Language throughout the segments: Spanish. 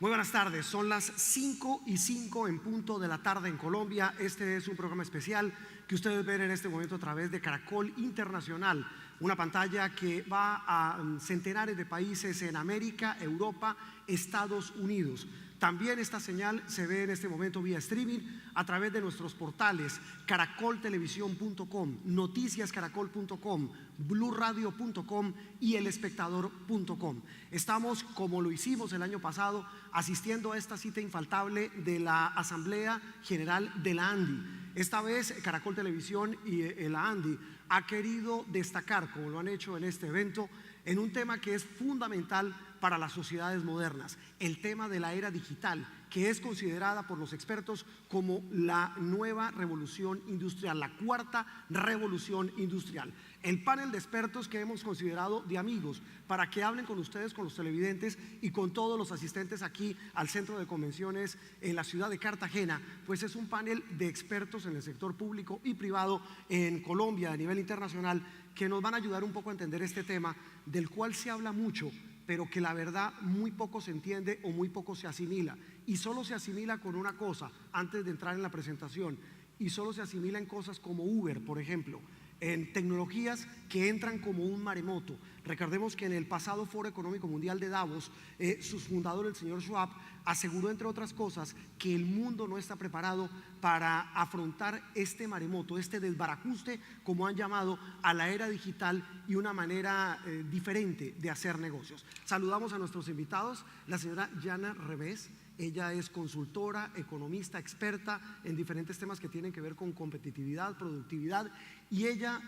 Muy buenas tardes, son las 5:05 en punto de la tarde en Colombia. Este es un programa especial que ustedes ven en este momento a través de Caracol Internacional, una pantalla que va a centenares de países en América, Europa, Estados Unidos. También esta señal se ve en este momento vía streaming a través de nuestros portales caracoltelevisión.com, noticiascaracol.com, blurradio.com y elespectador.com. Estamos, como lo hicimos el año pasado, asistiendo a esta cita infaltable de la Asamblea General de la ANDI. Esta vez Caracol Televisión y la ANDI ha querido destacar, como lo han hecho en este evento, en un tema que es fundamental para las sociedades modernas, el tema de la era digital, que es considerada por los expertos como la nueva revolución industrial, la cuarta revolución industrial. El panel de expertos que hemos considerado de amigos para que hablen con ustedes, con los televidentes y con todos los asistentes aquí al centro de convenciones en la ciudad de Cartagena, pues es un panel de expertos en el sector público y privado en Colombia a nivel internacional que nos van a ayudar un poco a entender este tema del cual se habla mucho, pero que la verdad muy poco se entiende o muy poco se asimila, y solo se asimila con una cosa antes de entrar en la presentación, y solo se asimila en cosas como Uber, por ejemplo, en tecnologías que entran como un maremoto. Recordemos que en el pasado Foro Económico Mundial de Davos, su fundador, el señor Schwab, aseguró, entre otras cosas, que el mundo no está preparado para afrontar este maremoto, este desbarajuste, como han llamado, a la era digital y una manera diferente de hacer negocios. Saludamos a nuestros invitados, la señora Yana Revés. Ella es consultora, economista, experta en diferentes temas que tienen que ver con competitividad, productividad, y ella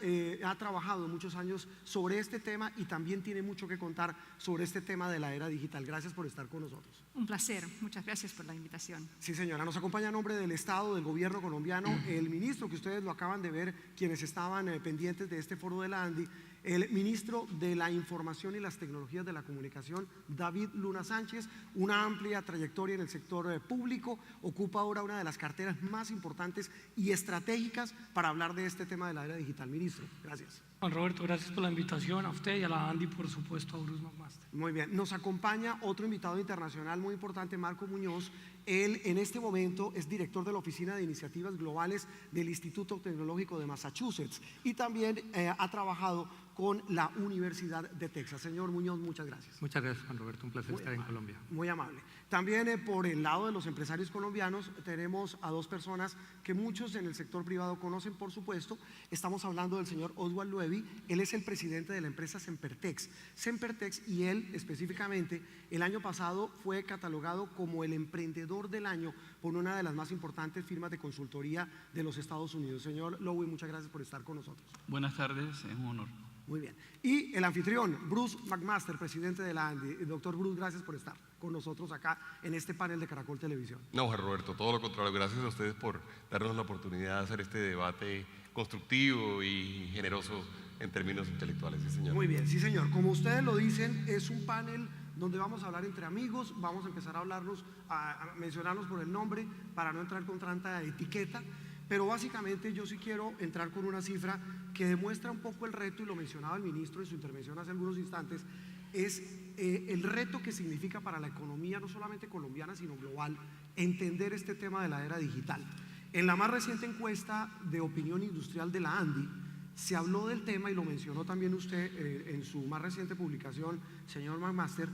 ha trabajado muchos años sobre este tema y también tiene mucho que contar sobre este tema de la era digital. Gracias por estar con nosotros. Un placer, muchas gracias por la invitación. Sí, señora, nos acompaña a nombre del Estado, del gobierno colombiano, el ministro, que ustedes lo acaban de ver, quienes estaban pendientes de este foro de la ANDI, el ministro de la Información y las Tecnologías de la Comunicación, David Luna Sánchez, una amplia trayectoria en el sector público, ocupa ahora una de las carteras más importantes y estratégicas para hablar de este tema de la era digital. Ministro, gracias. Juan Roberto, gracias por la invitación, a usted y a la ANDI, por supuesto, a Bruce McMaster. Muy bien, nos acompaña otro invitado internacional muy importante, Marco Muñoz. Él en este momento es director de la Oficina de Iniciativas Globales del Instituto Tecnológico de Massachusetts y también ha trabajado con la Universidad de Texas. Señor Muñoz, muchas gracias. Muchas gracias, Juan Roberto, un placer estar en Colombia. Muy amable. También por el lado de los empresarios colombianos tenemos a dos personas que muchos en el sector privado conocen, por supuesto. Estamos hablando del señor Oswald Loewy. Él es el presidente de la empresa Sempertex. Sempertex, y él específicamente el año pasado fue catalogado como el emprendedor del año por una de las más importantes firmas de consultoría de los Estados Unidos. Señor Loewy, muchas gracias por estar con nosotros. Buenas tardes, es un honor. Muy bien. Y el anfitrión, Bruce McMaster, presidente de la ANDI. Doctor Bruce, gracias por estar con nosotros acá en este panel de Caracol Televisión. No, Juan Roberto, todo lo contrario. Gracias a ustedes por darnos la oportunidad de hacer este debate constructivo y generoso en términos intelectuales. Sí, señor. Muy bien, sí, señor. Como ustedes lo dicen, es un panel donde vamos a hablar entre amigos, vamos a empezar a hablarnos, a mencionarnos por el nombre para no entrar con tanta etiqueta. Pero básicamente yo sí quiero entrar con una cifra que demuestra un poco el reto, y lo mencionaba el ministro en su intervención hace algunos instantes, es el reto que significa para la economía no solamente colombiana sino global entender este tema de la era digital. En la más reciente encuesta de opinión industrial de la ANDI se habló del tema, y lo mencionó también usted en su más reciente publicación, señor McMaster,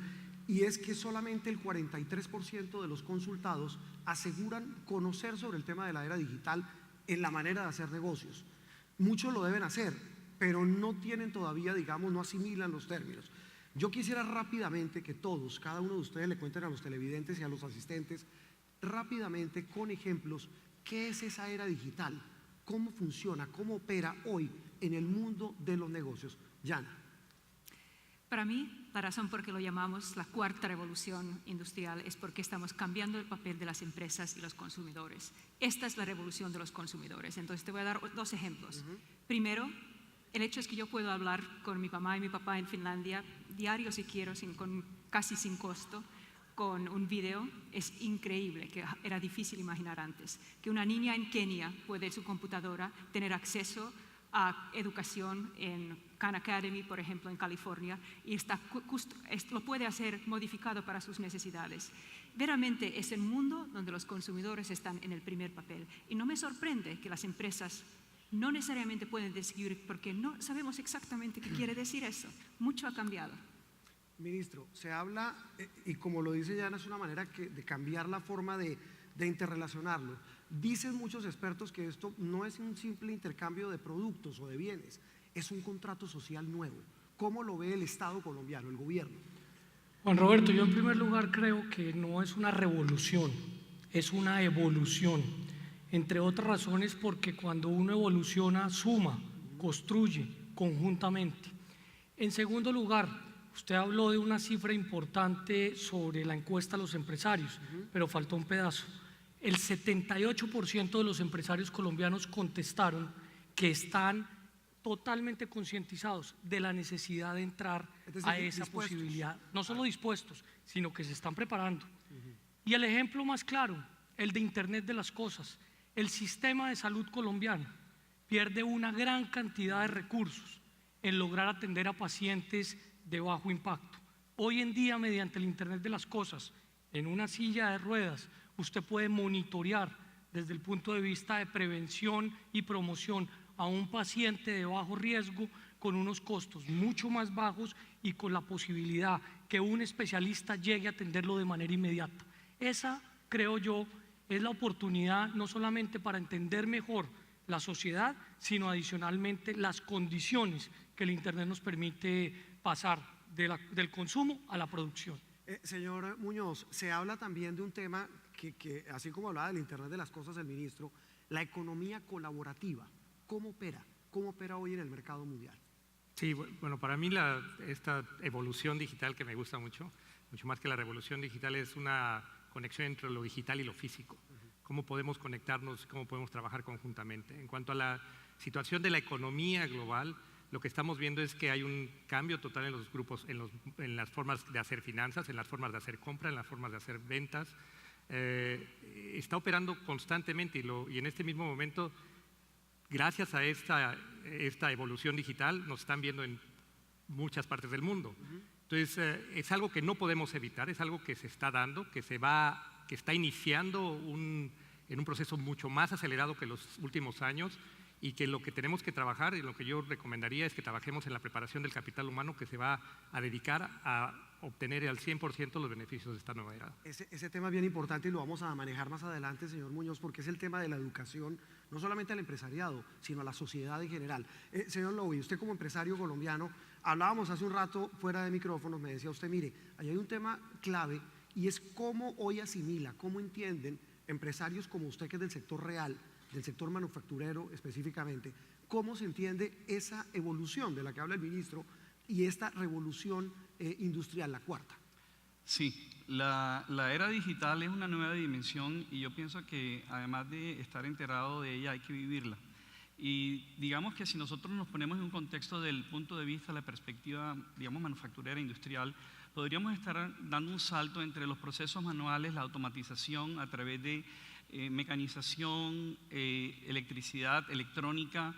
y es que solamente el 43% de los consultados aseguran conocer sobre el tema de la era digital en la manera de hacer negocios. Muchos lo deben hacer, pero no tienen todavía, digamos, no asimilan los términos. Yo quisiera rápidamente que todos, cada uno de ustedes, le cuenten a los televidentes y a los asistentes rápidamente, con ejemplos, qué es esa era digital, cómo funciona, cómo opera hoy en el mundo de los negocios. Yana. Para mí, la razón por que lo llamamos la cuarta revolución industrial es porque estamos cambiando el papel de las empresas y los consumidores. Esta es la revolución de los consumidores. Entonces te voy a dar dos ejemplos. Primero, el hecho es que yo puedo hablar con mi mamá y mi papá en Finlandia diario si quiero, casi sin costo, con un video. Es increíble, que era difícil imaginar antes, que una niña en Kenia puede en su computadora tener acceso educación en Khan Academy, por ejemplo, en California, y lo puede hacer modificado para sus necesidades. Veramente es el mundo donde los consumidores están en el primer papel. Y no me sorprende que las empresas no necesariamente pueden decidir porque no sabemos exactamente qué quiere decir eso. Mucho ha cambiado. Ministro, se habla, y como lo dice Yana, es una manera de cambiar la forma de interrelacionarlo. Dicen muchos expertos que esto no es un simple intercambio de productos o de bienes, es un contrato social nuevo. ¿Cómo lo ve el Estado colombiano, el gobierno? Juan Roberto, yo en primer lugar creo que no es una revolución, es una evolución. Entre otras razones porque cuando uno evoluciona, suma, construye conjuntamente. En segundo lugar, usted habló de una cifra importante sobre la encuesta a los empresarios, pero faltó un pedazo. El 78% de los empresarios colombianos contestaron que están totalmente concientizados de la necesidad de entrar a esa posibilidad. No solo dispuestos, sino que se están preparando. Y el ejemplo más claro, el de Internet de las Cosas. El sistema de salud colombiano pierde una gran cantidad de recursos en lograr atender a pacientes de bajo impacto. Hoy en día, mediante el Internet de las Cosas, en una silla de ruedas, usted puede monitorear desde el punto de vista de prevención y promoción a un paciente de bajo riesgo con unos costos mucho más bajos y con la posibilidad que un especialista llegue a atenderlo de manera inmediata. Esa, creo yo, es la oportunidad no solamente para entender mejor la sociedad, sino adicionalmente las condiciones que el Internet nos permite pasar del consumo a la producción. Señor Muñoz, se habla también de un tema que así como hablaba del Internet de las Cosas el ministro, la economía colaborativa. ¿Cómo opera? ¿Cómo opera hoy en el mercado mundial? Sí, bueno, para mí esta evolución digital que me gusta mucho más que la revolución digital, es una conexión entre lo digital y lo físico. Cómo podemos conectarnos, cómo podemos trabajar conjuntamente. En cuanto a la situación de la economía global, lo que estamos viendo es que hay un cambio total en los grupos, en las formas de hacer finanzas, en las formas de hacer compra, en las formas de hacer ventas. Está operando constantemente y en este mismo momento, gracias a esta evolución digital, nos están viendo en muchas partes del mundo. Entonces, es algo que no podemos evitar, es algo que se está dando, que está iniciando en un proceso mucho más acelerado que los últimos años, y que lo que tenemos que trabajar, y lo que yo recomendaría, es que trabajemos en la preparación del capital humano que se va a dedicar a obtener al 100% los beneficios de esta nueva era. Ese tema es bien importante y lo vamos a manejar más adelante, señor Muñoz, porque es el tema de la educación, no solamente al empresariado, sino a la sociedad en general. Señor Lowy, usted como empresario colombiano, hablábamos hace un rato fuera de micrófonos, me decía usted, mire, ahí hay un tema clave y es cómo hoy asimila, cómo entienden empresarios como usted, que es del sector real, del sector manufacturero específicamente, cómo se entiende esa evolución de la que habla el ministro y esta revolución industrial, la cuarta. Sí, la era digital es una nueva dimensión y yo pienso que además de estar enterado de ella hay que vivirla. Y digamos que si nosotros nos ponemos en un contexto del punto de vista, la perspectiva, digamos, manufacturera, industrial, podríamos estar dando un salto entre los procesos manuales, la automatización a través de mecanización, electricidad, electrónica,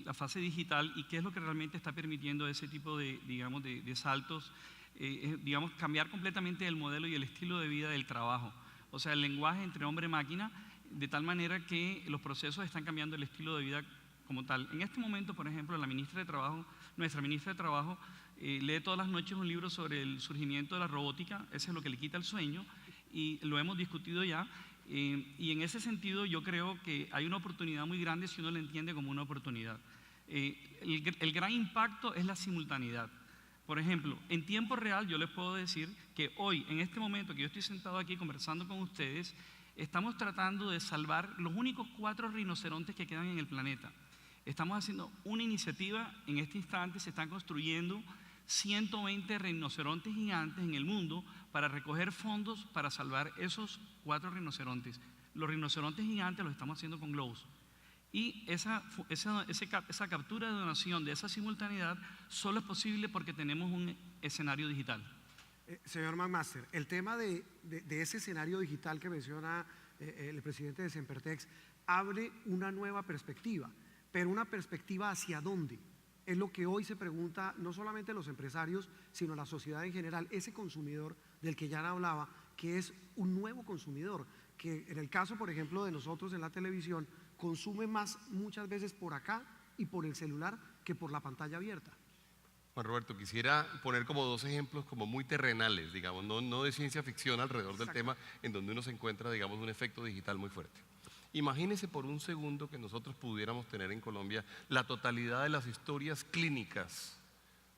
la fase digital, y qué es lo que realmente está permitiendo ese tipo de, digamos, de saltos, digamos, cambiar completamente el modelo y el estilo de vida del trabajo. O sea, el lenguaje entre hombre y máquina, de tal manera que los procesos están cambiando el estilo de vida como tal. En este momento, por ejemplo, nuestra ministra de Trabajo lee todas las noches un libro sobre el surgimiento de la robótica. Eso es lo que le quita el sueño y lo hemos discutido ya. Y en ese sentido yo creo que hay una oportunidad muy grande si uno la entiende como una oportunidad. El gran impacto es la simultaneidad. Por ejemplo, en tiempo real yo les puedo decir que hoy, en este momento que yo estoy sentado aquí conversando con ustedes, estamos tratando de salvar los únicos 4 rinocerontes que quedan en el planeta. Estamos haciendo una iniciativa, en este instante se están construyendo 120 rinocerontes gigantes en el mundo para recoger fondos para salvar esos 4 rinocerontes. Los rinocerontes gigantes los estamos haciendo con globos. Y esa captura de donación de esa simultaneidad solo es posible porque tenemos un escenario digital. Señor McMaster, el tema de ese escenario digital que menciona el presidente de Sempertex abre una nueva perspectiva. pero una perspectiva hacia dónde. Es lo que hoy se pregunta no solamente los empresarios, sino la sociedad en general, ese consumidor del que ya hablaba, que es un nuevo consumidor, que en el caso, por ejemplo, de nosotros en la televisión, consume más muchas veces por acá y por el celular que por la pantalla abierta. Juan Roberto, quisiera poner como dos ejemplos como muy terrenales, digamos, no de ciencia ficción alrededor del tema, en donde uno se encuentra, digamos, un efecto digital muy fuerte. Imagínese por un segundo que nosotros pudiéramos tener en Colombia la totalidad de las historias clínicas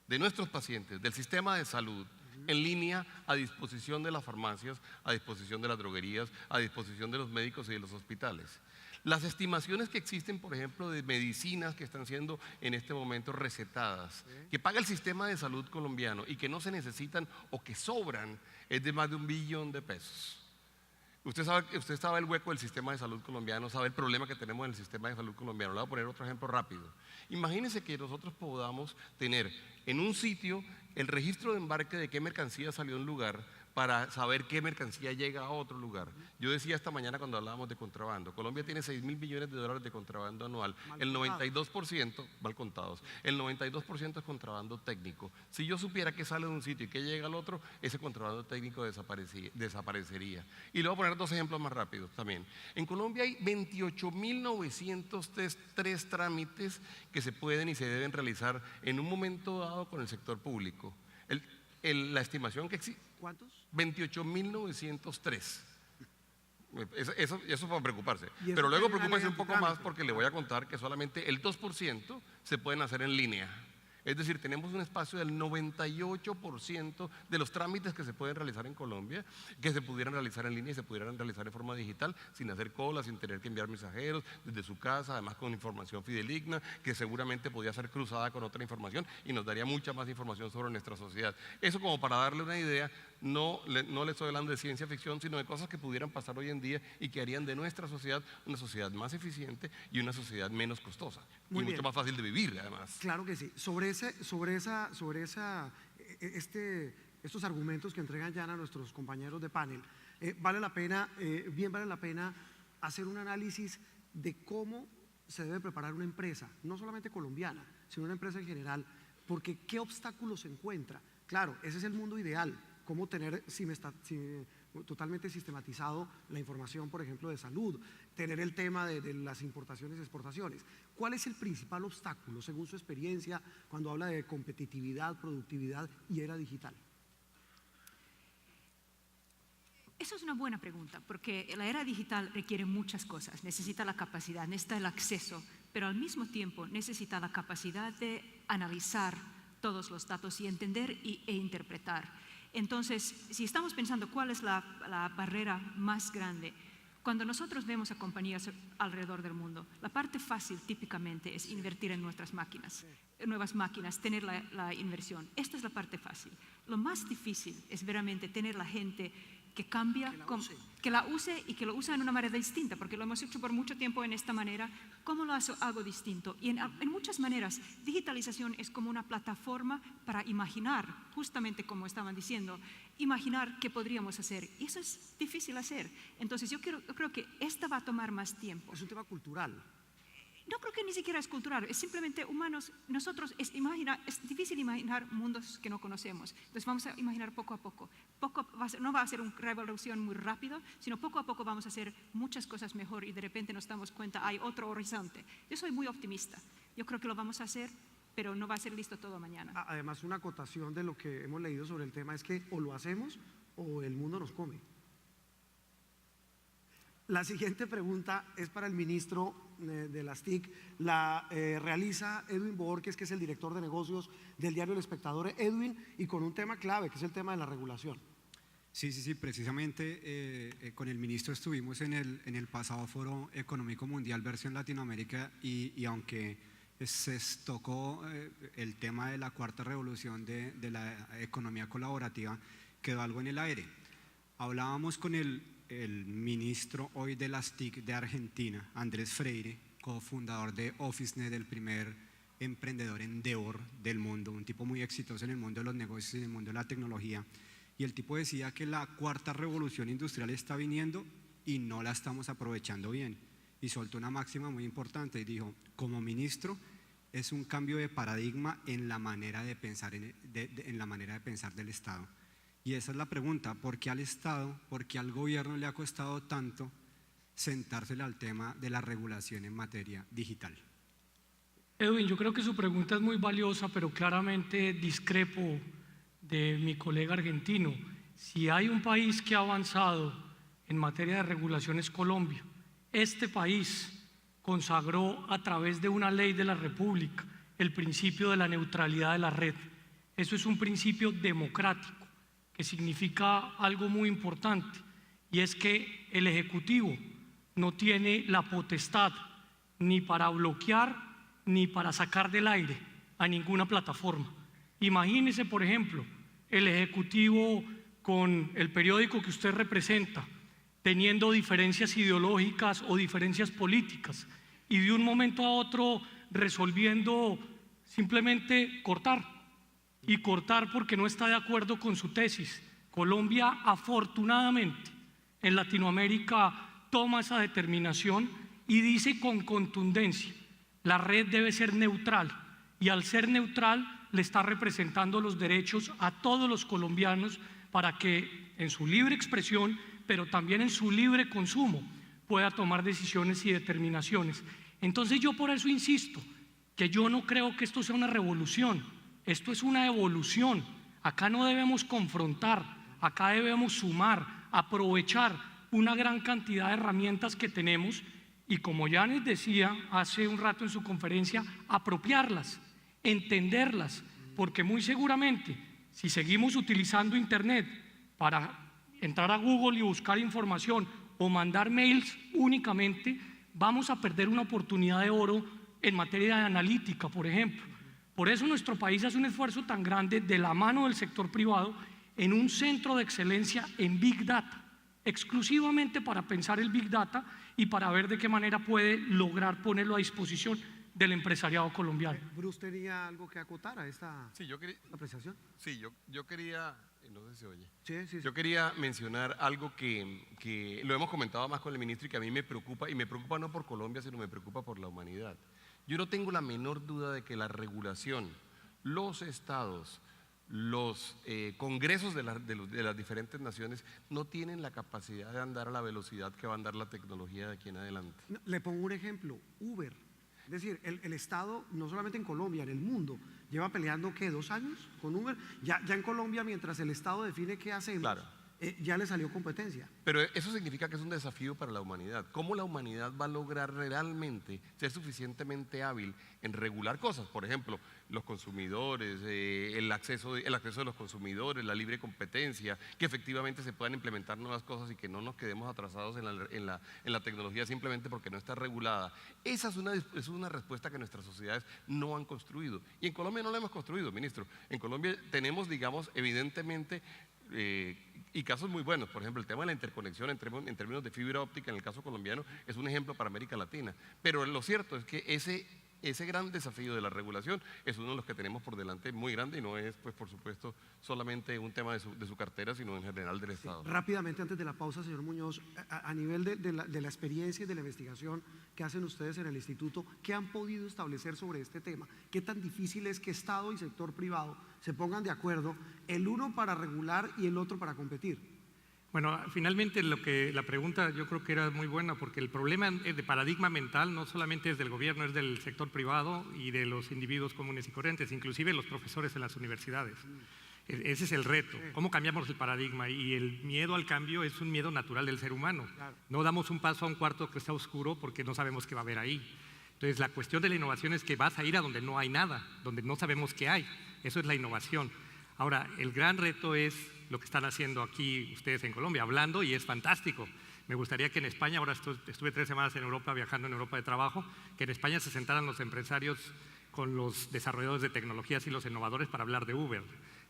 de nuestros pacientes, del sistema de salud, en línea a disposición de las farmacias, a disposición de las droguerías, a disposición de los médicos y de los hospitales. Las estimaciones que existen, por ejemplo, de medicinas que están siendo en este momento recetadas, que paga el sistema de salud colombiano y que no se necesitan o que sobran, es de más de 1 billón de pesos. Usted sabe el hueco del sistema de salud colombiano, sabe el problema que tenemos en el sistema de salud colombiano. Le voy a poner otro ejemplo rápido. Imagínense que nosotros podamos tener en un sitio el registro de embarque de qué mercancía salió de un lugar para saber qué mercancía llega a otro lugar. Yo decía esta mañana cuando hablábamos de contrabando, Colombia tiene 6.000 millones de dólares de contrabando anual, el 92%, mal contados, el 92% es contrabando técnico. Si yo supiera qué sale de un sitio y qué llega al otro, ese contrabando técnico desaparecería. Y le voy a poner 2 ejemplos más rápidos también. En Colombia hay 28.903 trámites que se pueden y se deben realizar en un momento dado con el sector público. La estimación que existe. ¿Cuántos? 28.903. Eso para preocuparse. ¿Y eso Pero luego tiene una preocúpese ley un poco antitrámite? más porque le voy a contar que solamente el 2% se pueden hacer en línea. Es decir, tenemos un espacio del 98% de los trámites que se pueden realizar en Colombia, que se pudieran realizar en línea y se pudieran realizar de forma digital, sin hacer colas, sin tener que enviar mensajeros desde su casa, además con información fidedigna, que seguramente podía ser cruzada con otra información y nos daría mucha más información sobre nuestra sociedad. Eso como para darle una idea, no le estoy hablando de ciencia ficción, sino de cosas que pudieran pasar hoy en día y que harían de nuestra sociedad una sociedad más eficiente y una sociedad menos costosa. Muy y bien. mucho más fácil de vivir, además. Claro que sí. Estos argumentos que entregan ya a nuestros compañeros de panel, vale la pena hacer un análisis de cómo se debe preparar una empresa, no solamente colombiana, sino una empresa en general, porque qué obstáculos se encuentra. Claro, ese es el mundo ideal, cómo tener totalmente sistematizado la información, por ejemplo, de salud, tener el tema de las importaciones y exportaciones. ¿Cuál es el principal obstáculo, según su experiencia, cuando habla de competitividad, productividad y era digital? Eso es una buena pregunta, porque la era digital requiere muchas cosas. Necesita la capacidad, necesita el acceso, pero al mismo tiempo necesita la capacidad de analizar todos los datos y entender e interpretar. Entonces, si estamos pensando cuál es la barrera más grande, cuando nosotros vemos a compañías alrededor del mundo, la parte fácil típicamente es invertir en nuestras máquinas, nuevas máquinas, tener la inversión. Esta es la parte fácil. Lo más difícil es veramente tener la gente que cambia, que la use y que lo usa en una manera distinta, porque lo hemos hecho por mucho tiempo en esta manera. ¿Cómo lo hago distinto? Y en muchas maneras, digitalización es como una plataforma para imaginar, justamente como estaban diciendo, imaginar qué podríamos hacer. Y eso es difícil hacer. Entonces yo creo que esta va a tomar más tiempo. Es un tema cultural. No creo que ni siquiera es cultural, es simplemente humanos. Nosotros es difícil imaginar mundos que no conocemos. Entonces vamos a imaginar poco a poco. No va a ser una revolución muy rápida, sino poco a poco vamos a hacer muchas cosas mejor y de repente nos damos cuenta hay otro horizonte. Yo soy muy optimista. Yo creo que lo vamos a hacer, pero no va a ser listo todo mañana. Además, una acotación de lo que hemos leído sobre el tema es que o lo hacemos o el mundo nos come. La siguiente pregunta es para el ministro de las TIC. La realiza Edwin Bohórquez, que es el director de negocios del diario El Espectador. Edwin, y con un tema clave, que es el tema de la regulación. Sí, precisamente con el ministro estuvimos en el pasado Foro Económico Mundial versión Latinoamérica y aunque se tocó el tema de la cuarta revolución de la economía colaborativa, quedó algo en el aire. Hablábamos con el ministro hoy de las TIC de Argentina, Andrés Freire, cofundador de OfficeNet, el primer emprendedor Endeavor del mundo, un tipo muy exitoso en el mundo de los negocios y en el mundo de la tecnología. Y el tipo decía que la cuarta revolución industrial está viniendo y no la estamos aprovechando bien. y soltó una máxima muy importante y dijo, como ministro, es un cambio de paradigma en la manera de pensar, en la manera de pensar del Estado. Y esa es la pregunta, ¿por qué al Estado, por qué al gobierno le ha costado tanto sentársele al tema de la regulación en materia digital? Edwin, yo creo que su pregunta es muy valiosa, pero claramente discrepo de mi colega argentino. Si hay un país que ha avanzado en materia de regulación es Colombia. Este país consagró a través de una ley de la República el principio de la neutralidad de la red. Eso es un principio democrático que significa algo muy importante, y es que el Ejecutivo no tiene la potestad ni para bloquear ni para sacar del aire a ninguna plataforma. Imagínese, por ejemplo, el Ejecutivo con el periódico que usted representa, teniendo diferencias ideológicas o diferencias políticas, y de un momento a otro resolviendo simplemente cortar, y cortar porque no está de acuerdo con su tesis. Colombia, afortunadamente, en Latinoamérica toma esa determinación y dice con contundencia: la red debe ser neutral, y al ser neutral le está representando los derechos a todos los colombianos para que en su libre expresión, pero también en su libre consumo, pueda tomar decisiones y determinaciones. Entonces yo por eso insisto que yo no creo que esto sea una revolución, esto es una evolución. Acá no debemos confrontar, acá debemos sumar, aprovechar una gran cantidad de herramientas que tenemos y, como ya les decía hace un rato en su conferencia, apropiarlas, entenderlas, porque muy seguramente si seguimos utilizando Internet para entrar a Google y buscar información o mandar mails únicamente, vamos a perder una oportunidad de oro en materia de analítica, por ejemplo. Por eso nuestro país hace un esfuerzo tan grande de la mano del sector privado en un centro de excelencia en Big Data, exclusivamente para pensar el Big Data y para ver de qué manera puede lograr ponerlo a disposición del empresariado colombiano. Bruce, ¿tenía algo que acotar a esta apreciación? Sí, yo quería, no sé si se oye. Sí. Yo quería mencionar algo que lo hemos comentado más con el ministro y que a mí me preocupa, y me preocupa no por Colombia, sino me preocupa por la humanidad. Yo no tengo la menor duda de que la regulación, los estados, los congresos de las diferentes naciones no tienen la capacidad de andar a la velocidad que va a andar la tecnología de aquí en adelante. Le pongo un ejemplo, Uber. Es decir, el Estado, no solamente en Colombia, en el mundo, lleva peleando, ¿qué? 2 años con Uber. Ya en Colombia, mientras el Estado define qué hacemos, Claro. Ya le salió competencia. Pero eso significa que es un desafío para la humanidad. ¿Cómo la humanidad va a lograr realmente ser suficientemente hábil en regular cosas? Por ejemplo, los consumidores, el acceso de los consumidores, la libre competencia, que efectivamente se puedan implementar nuevas cosas y que no nos quedemos atrasados en la tecnología simplemente porque no está regulada. Esa es una respuesta que nuestras sociedades no han construido. Y en Colombia no la hemos construido, ministro. En Colombia tenemos, digamos, evidentemente, y casos muy buenos. Por ejemplo, el tema de la interconexión en términos de fibra óptica en el caso colombiano es un ejemplo para América Latina. Pero lo cierto es que ese gran desafío de la regulación es uno de los que tenemos por delante muy grande, y no es, pues, por supuesto, solamente un tema de su cartera, sino en general del Estado. Rápidamente, antes de la pausa, señor Muñoz, a nivel de la experiencia y de la investigación que hacen ustedes en el instituto, ¿qué han podido establecer sobre este tema? ¿Qué tan difícil es que Estado y sector privado se pongan de acuerdo, el uno para regular y el otro para competir? Bueno, finalmente la pregunta yo creo que era muy buena, porque el problema de paradigma mental no solamente es del gobierno, es del sector privado y de los individuos comunes y corrientes, inclusive los profesores en las universidades. Ese es el reto, cómo cambiamos el paradigma, y el miedo al cambio es un miedo natural del ser humano. No damos un paso a un cuarto que está oscuro porque no sabemos qué va a haber ahí. Entonces la cuestión de la innovación es que vas a ir a donde no hay nada, donde no sabemos qué hay. Eso es la innovación. Ahora, el gran reto es lo que están haciendo aquí ustedes en Colombia, hablando, y es fantástico. Me gustaría que en España, ahora estuve 3 semanas en Europa, viajando en Europa de trabajo, que en España se sentaran los empresarios con los desarrolladores de tecnologías y los innovadores para hablar de Uber.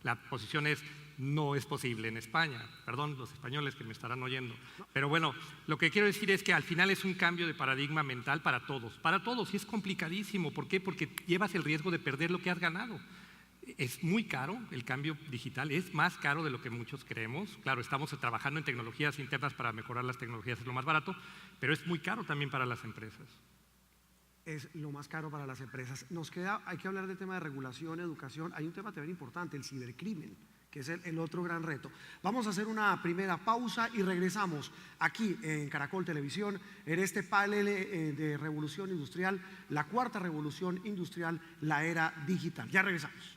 La posición es: no es posible en España. Perdón, los españoles que me estarán oyendo. Pero bueno, lo que quiero decir es que al final es un cambio de paradigma mental para todos, y es complicadísimo. ¿Por qué? Porque llevas el riesgo de perder lo que has ganado. es muy caro, el cambio digital es más caro de lo que muchos creemos. Claro, estamos trabajando en tecnologías internas para mejorar las tecnologías, es lo más barato, pero es muy caro también para las empresas. Es lo más caro para las empresas. Hay que hablar del tema de regulación, educación. Hay un tema también importante, el cibercrimen, que es el otro gran reto. Vamos a hacer una primera pausa y regresamos aquí en Caracol Televisión, en este panel de revolución industrial, la cuarta revolución industrial, la era digital. Ya regresamos.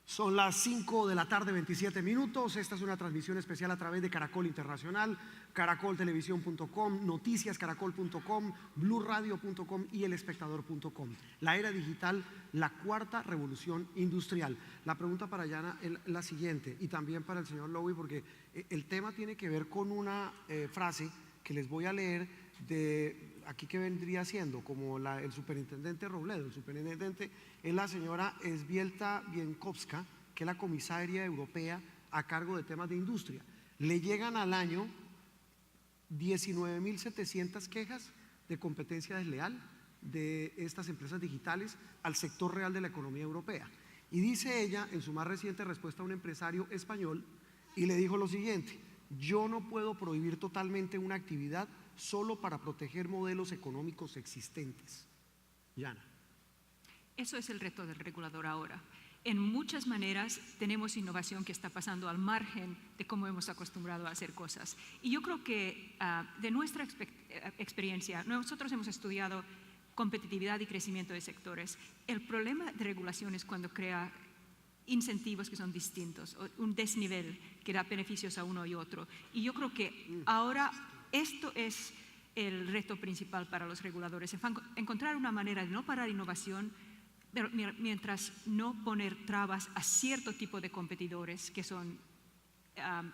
Son las 5 de la tarde, 27 minutos. Esta es una transmisión especial a través de Caracol Internacional, caracoltelevisión.com, noticiascaracol.com, blurradio.com y elespectador.com. La era digital, la cuarta revolución industrial. La pregunta para Yana es la siguiente, y también para el señor Lowy, porque el tema tiene que ver con una frase que les voy a leer de aquí, que vendría siendo como el superintendente Robledo. El superintendente es la señora Esbielta Bienkowska, que es la comisaria europea a cargo de temas de industria. Le llegan al año 19.700 quejas de competencia desleal de estas empresas digitales al sector real de la economía europea. Y dice ella en su más reciente respuesta a un empresario español, y le dijo lo siguiente: yo no puedo prohibir totalmente una actividad solo para proteger modelos económicos existentes. Yana. Eso es el reto del regulador ahora. En muchas maneras tenemos innovación que está pasando al margen de cómo hemos acostumbrado a hacer cosas. Y yo creo que de nuestra experiencia, nosotros hemos estudiado competitividad y crecimiento de sectores. El problema de regulación es cuando crea incentivos que son distintos, o un desnivel que da beneficios a uno y otro. Y yo creo que ahora esto es el reto principal para los reguladores: encontrar una manera de no parar innovación, pero mientras no poner trabas a cierto tipo de competidores que son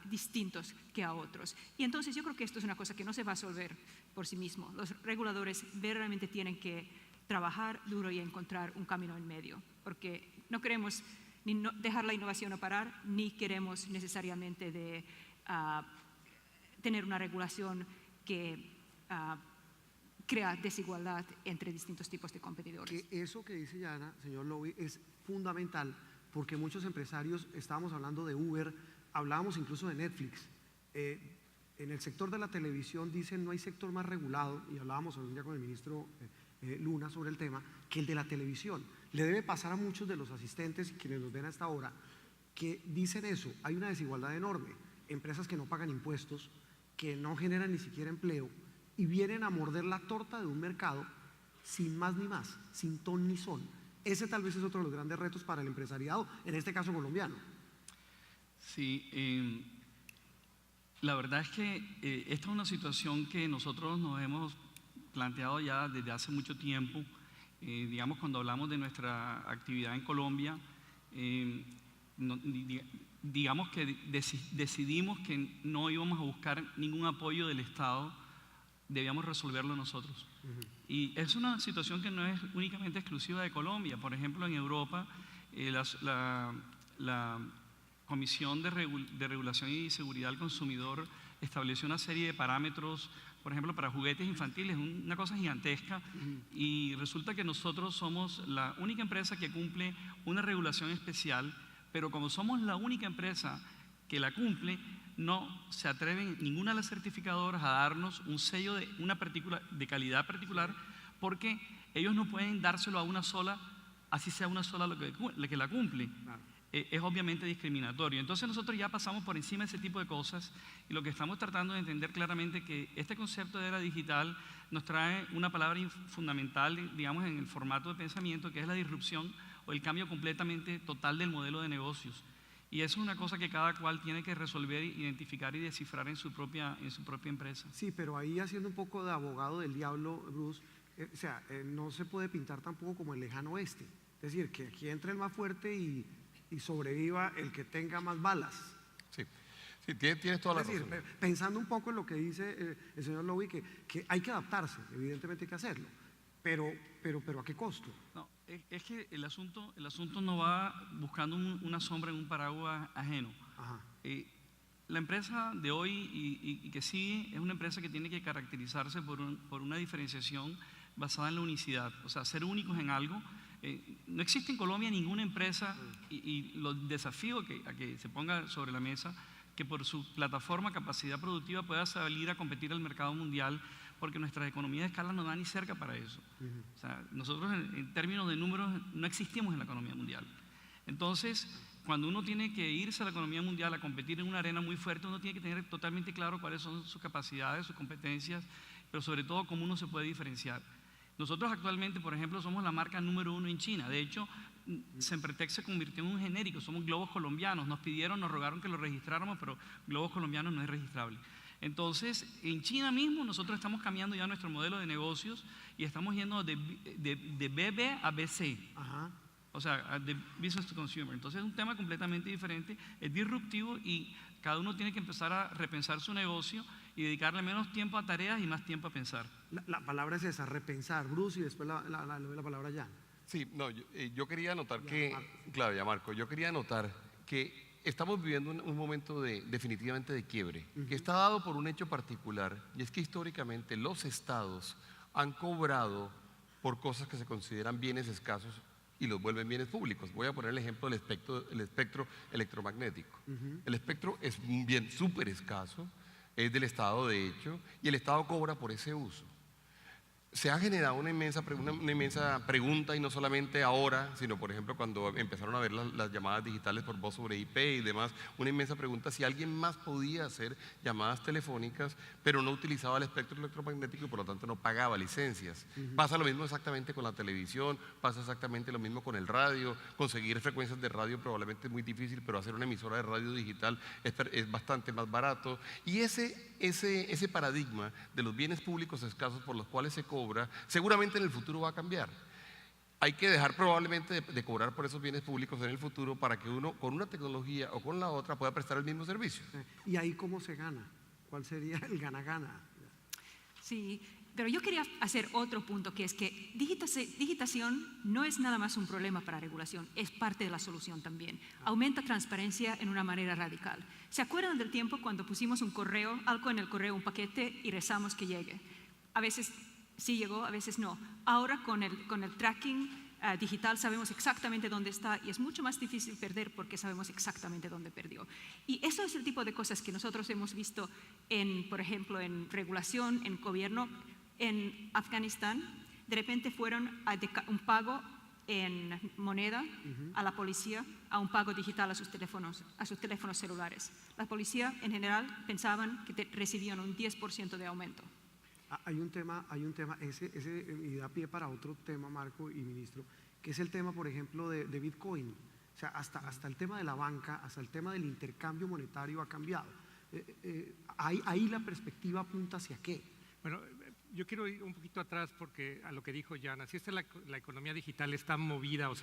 distintos que a otros. Y entonces yo creo que esto es una cosa que no se va a resolver por sí mismo. Los reguladores verdaderamente tienen que trabajar duro y encontrar un camino en medio, porque no queremos ni dejar la innovación a parar, ni queremos necesariamente tener una regulación que crea desigualdad entre distintos tipos de competidores. Que eso que dice Yana, señor Lowy, es fundamental, porque muchos empresarios, estábamos hablando de Uber, hablábamos incluso de Netflix. En el sector de la televisión dicen no hay sector más regulado, y hablábamos un día con el ministro Luna sobre el tema, que el de la televisión. Le debe pasar a muchos de los asistentes y quienes nos ven hasta ahora que dicen eso. Hay una desigualdad enorme. Empresas que no pagan impuestos, que no generan ni siquiera empleo, y vienen a morder la torta de un mercado sin más ni más, sin ton ni son. Ese tal vez es otro de los grandes retos para el empresariado, en este caso colombiano. Sí, la verdad es que esta es una situación que nosotros nos hemos planteado ya desde hace mucho tiempo. Digamos, cuando hablamos de nuestra actividad en Colombia, digamos que decidimos que no íbamos a buscar ningún apoyo del Estado, debíamos resolverlo nosotros. Y es una situación que no es únicamente exclusiva de Colombia. Por ejemplo, en Europa, la Comisión de Regulación y Seguridad al Consumidor estableció una serie de parámetros, por ejemplo, para juguetes infantiles, una cosa gigantesca, y resulta que nosotros somos la única empresa que cumple una regulación especial, pero como somos la única empresa que la cumple, no se atreven ninguna de las certificadoras a darnos un sello de calidad particular, porque ellos no pueden dárselo a una sola, así sea una sola la que la cumple. Claro. Es obviamente discriminatorio. Entonces nosotros ya pasamos por encima de ese tipo de cosas, y lo que estamos tratando de entender claramente que este concepto de era digital nos trae una palabra fundamental, digamos, en el formato de pensamiento, que es la disrupción o el cambio completamente total del modelo de negocios. Y eso es una cosa que cada cual tiene que resolver, identificar y descifrar en su propia empresa. Sí, pero ahí, haciendo un poco de abogado del diablo, Bruce, no se puede pintar tampoco como el lejano oeste. Es decir, que aquí entre el más fuerte y sobreviva el que tenga más balas. Sí, sí, tienes toda la razón. Pensando un poco en lo que dice el señor Lowy, que hay que adaptarse, evidentemente hay que hacerlo, pero ¿a qué costo? No, es que el asunto no va buscando una sombra en un paraguas ajeno. la empresa de hoy y que sigue es una empresa que tiene que caracterizarse por una diferenciación basada en la unicidad, o sea, ser únicos en algo. No existe en Colombia ninguna empresa y los desafíos a que se ponga sobre la mesa que por su plataforma, capacidad productiva pueda salir a competir al mercado mundial, porque nuestras economías de escala no dan ni cerca para eso. O sea, nosotros en términos de números no existimos en la economía mundial. Entonces, cuando uno tiene que irse a la economía mundial a competir en una arena muy fuerte, uno tiene que tener totalmente claro cuáles son sus capacidades, sus competencias, pero sobre todo cómo uno se puede diferenciar. Nosotros actualmente, por ejemplo, somos la marca número 1 en China. De hecho, Sempertech se convirtió en un genérico, somos globos colombianos. Nos rogaron que lo registráramos, pero globos colombianos no es registrable. Entonces, en China mismo nosotros estamos cambiando ya nuestro modelo de negocios y estamos yendo de BB a BC. Ajá. O sea, de business to consumer. Entonces es un tema completamente diferente, es disruptivo y cada uno tiene que empezar a repensar su negocio y dedicarle menos tiempo a tareas y más tiempo a pensar. La palabra es esa, repensar, Bruce, y después le doy la palabra a Jan. Sí, no, yo quería anotar que, claro, ya Marco, yo quería anotar que estamos viviendo un momento definitivamente de quiebre, que está dado por un hecho particular, y es que históricamente los estados han cobrado por cosas que se consideran bienes escasos y los vuelven bienes públicos. Voy a poner el ejemplo del espectro electromagnético. El espectro es un bien súper escaso, es del Estado de hecho, y el Estado cobra por ese uso. Se ha generado una inmensa pregunta, y no solamente ahora, sino por ejemplo cuando empezaron a ver las llamadas digitales por voz sobre IP y demás, una inmensa pregunta si alguien más podía hacer llamadas telefónicas, pero no utilizaba el espectro electromagnético y por lo tanto no pagaba licencias. Pasa lo mismo exactamente con la televisión, pasa exactamente lo mismo con el radio. Conseguir frecuencias de radio probablemente es muy difícil, pero hacer una emisora de radio digital es bastante más barato. Y ese paradigma de los bienes públicos escasos por los cuales se cobra, seguramente en el futuro va a cambiar. Hay que dejar probablemente de cobrar por esos bienes públicos en el futuro para que uno con una tecnología o con la otra pueda prestar el mismo servicio. ¿Y ahí cómo se gana? ¿Cuál sería el gana-gana? Sí, pero yo quería hacer otro punto, que es que digitación no es nada más un problema para regulación, es parte de la solución también. Aumenta transparencia en una manera radical. ¿Se acuerdan del tiempo cuando pusimos algo en el correo, un paquete, y rezamos que llegue? A veces sí llegó, a veces no. Ahora con el tracking digital sabemos exactamente dónde está y es mucho más difícil perder porque sabemos exactamente dónde perdió. Y eso es el tipo de cosas que nosotros hemos visto por ejemplo, en regulación, en gobierno. En Afganistán, de repente fueron un pago en moneda a la policía, a un pago digital a sus teléfonos celulares. La policía en general pensaban que recibían un 10% de aumento. Hay un tema, y da pie para otro tema, Marco y ministro, que es el tema, por ejemplo, de Bitcoin. O sea, hasta el tema de la banca, hasta el tema del intercambio monetario ha cambiado. Ahí la perspectiva apunta hacia qué. Bueno, yo quiero ir un poquito atrás porque a lo que dijo Jan, así está la economía digital está movida, o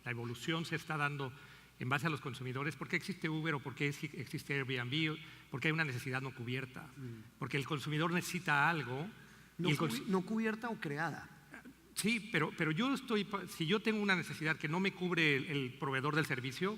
la evolución se está dando en base a los consumidores. ¿Por qué existe Uber o por qué existe Airbnb? Porque hay una necesidad no cubierta, porque el consumidor necesita algo. No cubierta o creada. Sí, pero si yo tengo una necesidad que no me cubre el proveedor del servicio,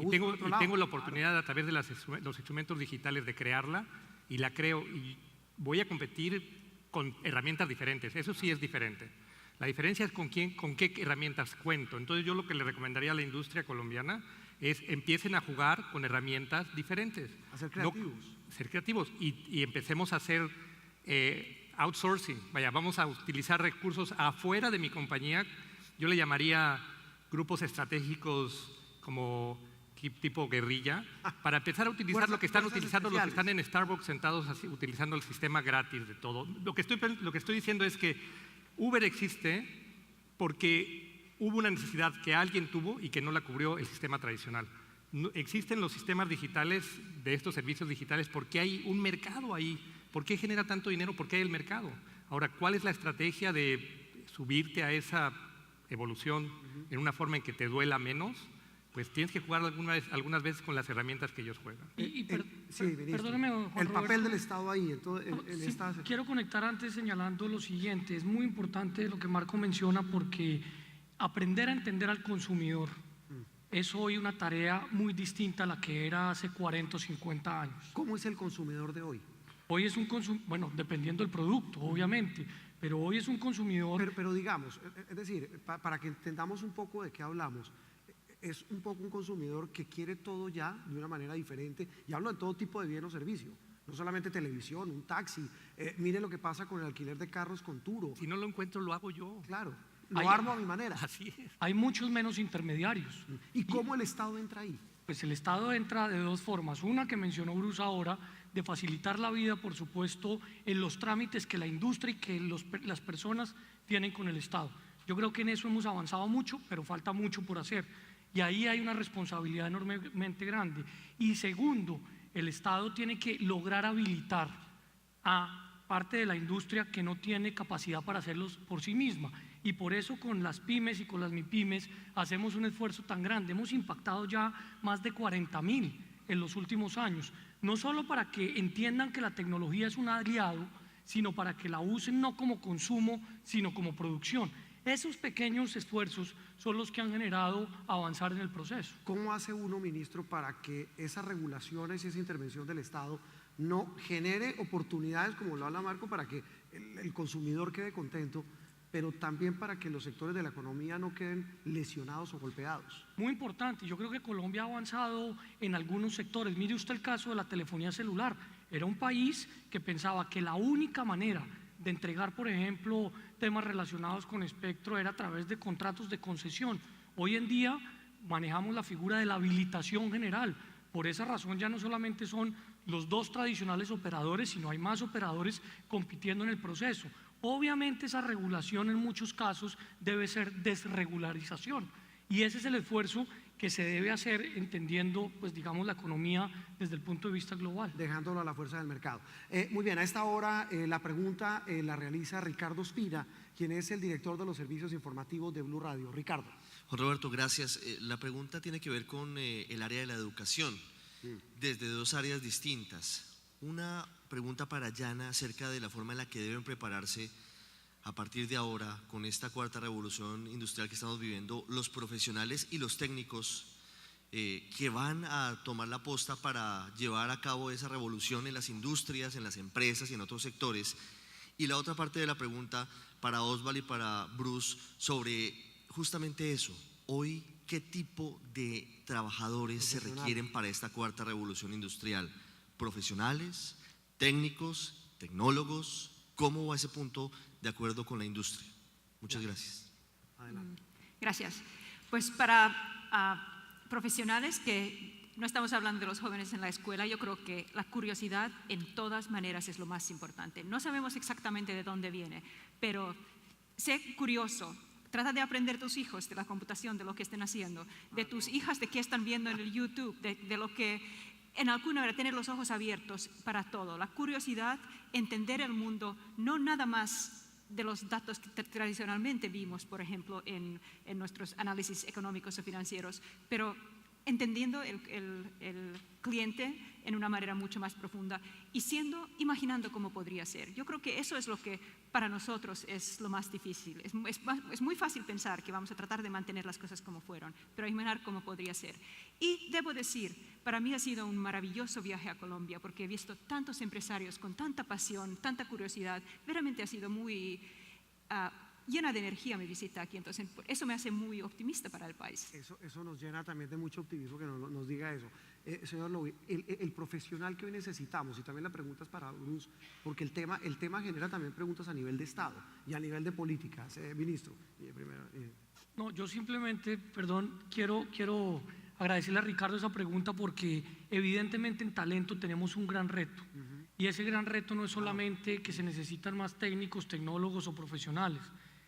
y tengo la oportunidad a través de los instrumentos digitales de crearla, y la creo y voy a competir con herramientas diferentes, eso sí es diferente. La diferencia es con qué herramientas cuento. Entonces yo lo que le recomendaría a la industria colombiana es empiecen a jugar con herramientas diferentes. A ser creativos. Ser creativos y empecemos a hacer outsourcing. Vaya, vamos a utilizar recursos afuera de mi compañía. Yo le llamaría grupos estratégicos como tipo guerrilla, para empezar a utilizar lo que están utilizando los que están en Starbucks sentados así, utilizando el sistema gratis de todo. Lo que estoy diciendo es que Uber existe porque hubo una necesidad que alguien tuvo y que no la cubrió el sistema tradicional. No, existen los sistemas digitales de estos servicios digitales porque hay un mercado ahí. ¿Por qué genera tanto dinero? Porque hay el mercado. Ahora, ¿cuál es la estrategia de subirte a esa evolución en una forma en que te duela menos? Pues tienes que jugar algunas veces con las herramientas que ellos juegan. Perdóname, Juan el papel Roberto, del Estado ahí. Quiero conectar antes señalando lo siguiente. Es muy importante lo que Marco menciona porque aprender a entender al consumidor es hoy una tarea muy distinta a la que era hace 40 o 50 años. ¿Cómo es el consumidor de hoy? Hoy es un consumidor, bueno, dependiendo del producto, obviamente, pero hoy es un consumidor… Pero digamos, es decir, para que entendamos un poco de qué hablamos, es un poco un consumidor que quiere todo ya de una manera diferente, y hablo de todo tipo de bien o servicio, no solamente televisión, un taxi, mire lo que pasa con el alquiler de carros con Turo. Si no lo encuentro, lo hago yo. Claro, lo armo a mi manera. Así es. Hay muchos menos intermediarios. ¿Y cómo el Estado entra ahí? Pues el Estado entra de dos formas. Una que mencionó Bruce ahora, de facilitar la vida, por supuesto, en los trámites que la industria y que las personas tienen con el Estado. Yo creo que en eso hemos avanzado mucho, pero falta mucho por hacer. Y ahí hay una responsabilidad enormemente grande. Y segundo, el Estado tiene que lograr habilitar a parte de la industria que no tiene capacidad para hacerlo por sí misma. Y por eso con las pymes y con las MIPYMES hacemos un esfuerzo tan grande. Hemos impactado ya más de 40.000 en los últimos años, no solo para que entiendan que la tecnología es un aliado, sino para que la usen no como consumo, sino como producción. Esos pequeños esfuerzos son los que han generado avanzar en el proceso. ¿Cómo hace uno, ministro, para que esas regulaciones y esa intervención del Estado no genere oportunidades, como lo habla Marco, para que el consumidor quede contento, pero también para que los sectores de la economía no queden lesionados o golpeados? Muy importante, yo creo que Colombia ha avanzado en algunos sectores. Mire usted el caso de la telefonía celular. Era un país que pensaba que la única manera de entregar, por ejemplo, temas relacionados con espectro era a través de contratos de concesión. Hoy en día manejamos la figura de la habilitación general. Por esa razón ya no solamente son los dos tradicionales operadores, sino hay más operadores compitiendo en el proceso. Obviamente esa regulación en muchos casos debe ser desregularización, y ese es el esfuerzo que se debe hacer entendiendo, pues digamos, la economía desde el punto de vista global. Dejándolo a la fuerza del mercado. Muy bien, a esta hora la pregunta la realiza Ricardo Espina, quien es el director de los servicios informativos de Blue Radio. Ricardo. Juan Roberto, gracias. La pregunta tiene que ver con el área de la educación, desde dos áreas distintas. Una pregunta para Yana acerca de la forma en la que deben prepararse a partir de ahora, con esta cuarta revolución industrial que estamos viviendo, los profesionales y los técnicos que van a tomar la posta para llevar a cabo esa revolución en las industrias, en las empresas y en otros sectores. Y la otra parte de la pregunta para Osvaldo y para Bruce sobre justamente eso. Hoy, ¿qué tipo de trabajadores se requieren para esta cuarta revolución industrial? ¿Profesionales, técnicos, tecnólogos? ¿Cómo va ese punto de acuerdo con la industria? Muchas gracias. Adelante. Gracias. Pues para profesionales, que no estamos hablando de los jóvenes en la escuela, yo creo que la curiosidad en todas maneras es lo más importante. No sabemos exactamente de dónde viene, pero sé curioso. Trata de aprender de tus hijos de la computación, de lo que estén haciendo, de tus hijas, de qué están viendo en el YouTube, de lo que… En alguna manera, tener los ojos abiertos para todo. La curiosidad, entender el mundo, no nada más de los datos que tradicionalmente vimos, por ejemplo, en nuestros análisis económicos o financieros, pero entendiendo el cliente en una manera mucho más profunda y imaginando cómo podría ser. Yo creo que eso es lo que para nosotros es lo más difícil. Es muy fácil pensar que vamos a tratar de mantener las cosas como fueron, pero imaginar cómo podría ser. Y debo decir, para mí ha sido un maravilloso viaje a Colombia, porque he visto tantos empresarios con tanta pasión, tanta curiosidad. Verdaderamente ha sido muy llena de energía mi visita aquí, entonces eso me hace muy optimista para el país. Eso nos llena también de mucho optimismo que nos diga eso. Señor Lowy, el profesional que hoy necesitamos, y también la pregunta es para Bruce, porque el tema genera también preguntas a nivel de Estado y a nivel de políticas. Ministro, primero. No, yo simplemente, perdón, quiero agradecerle a Ricardo esa pregunta, porque evidentemente en talento tenemos un gran reto. Y ese gran reto no es solamente que se necesitan más técnicos, tecnólogos o profesionales,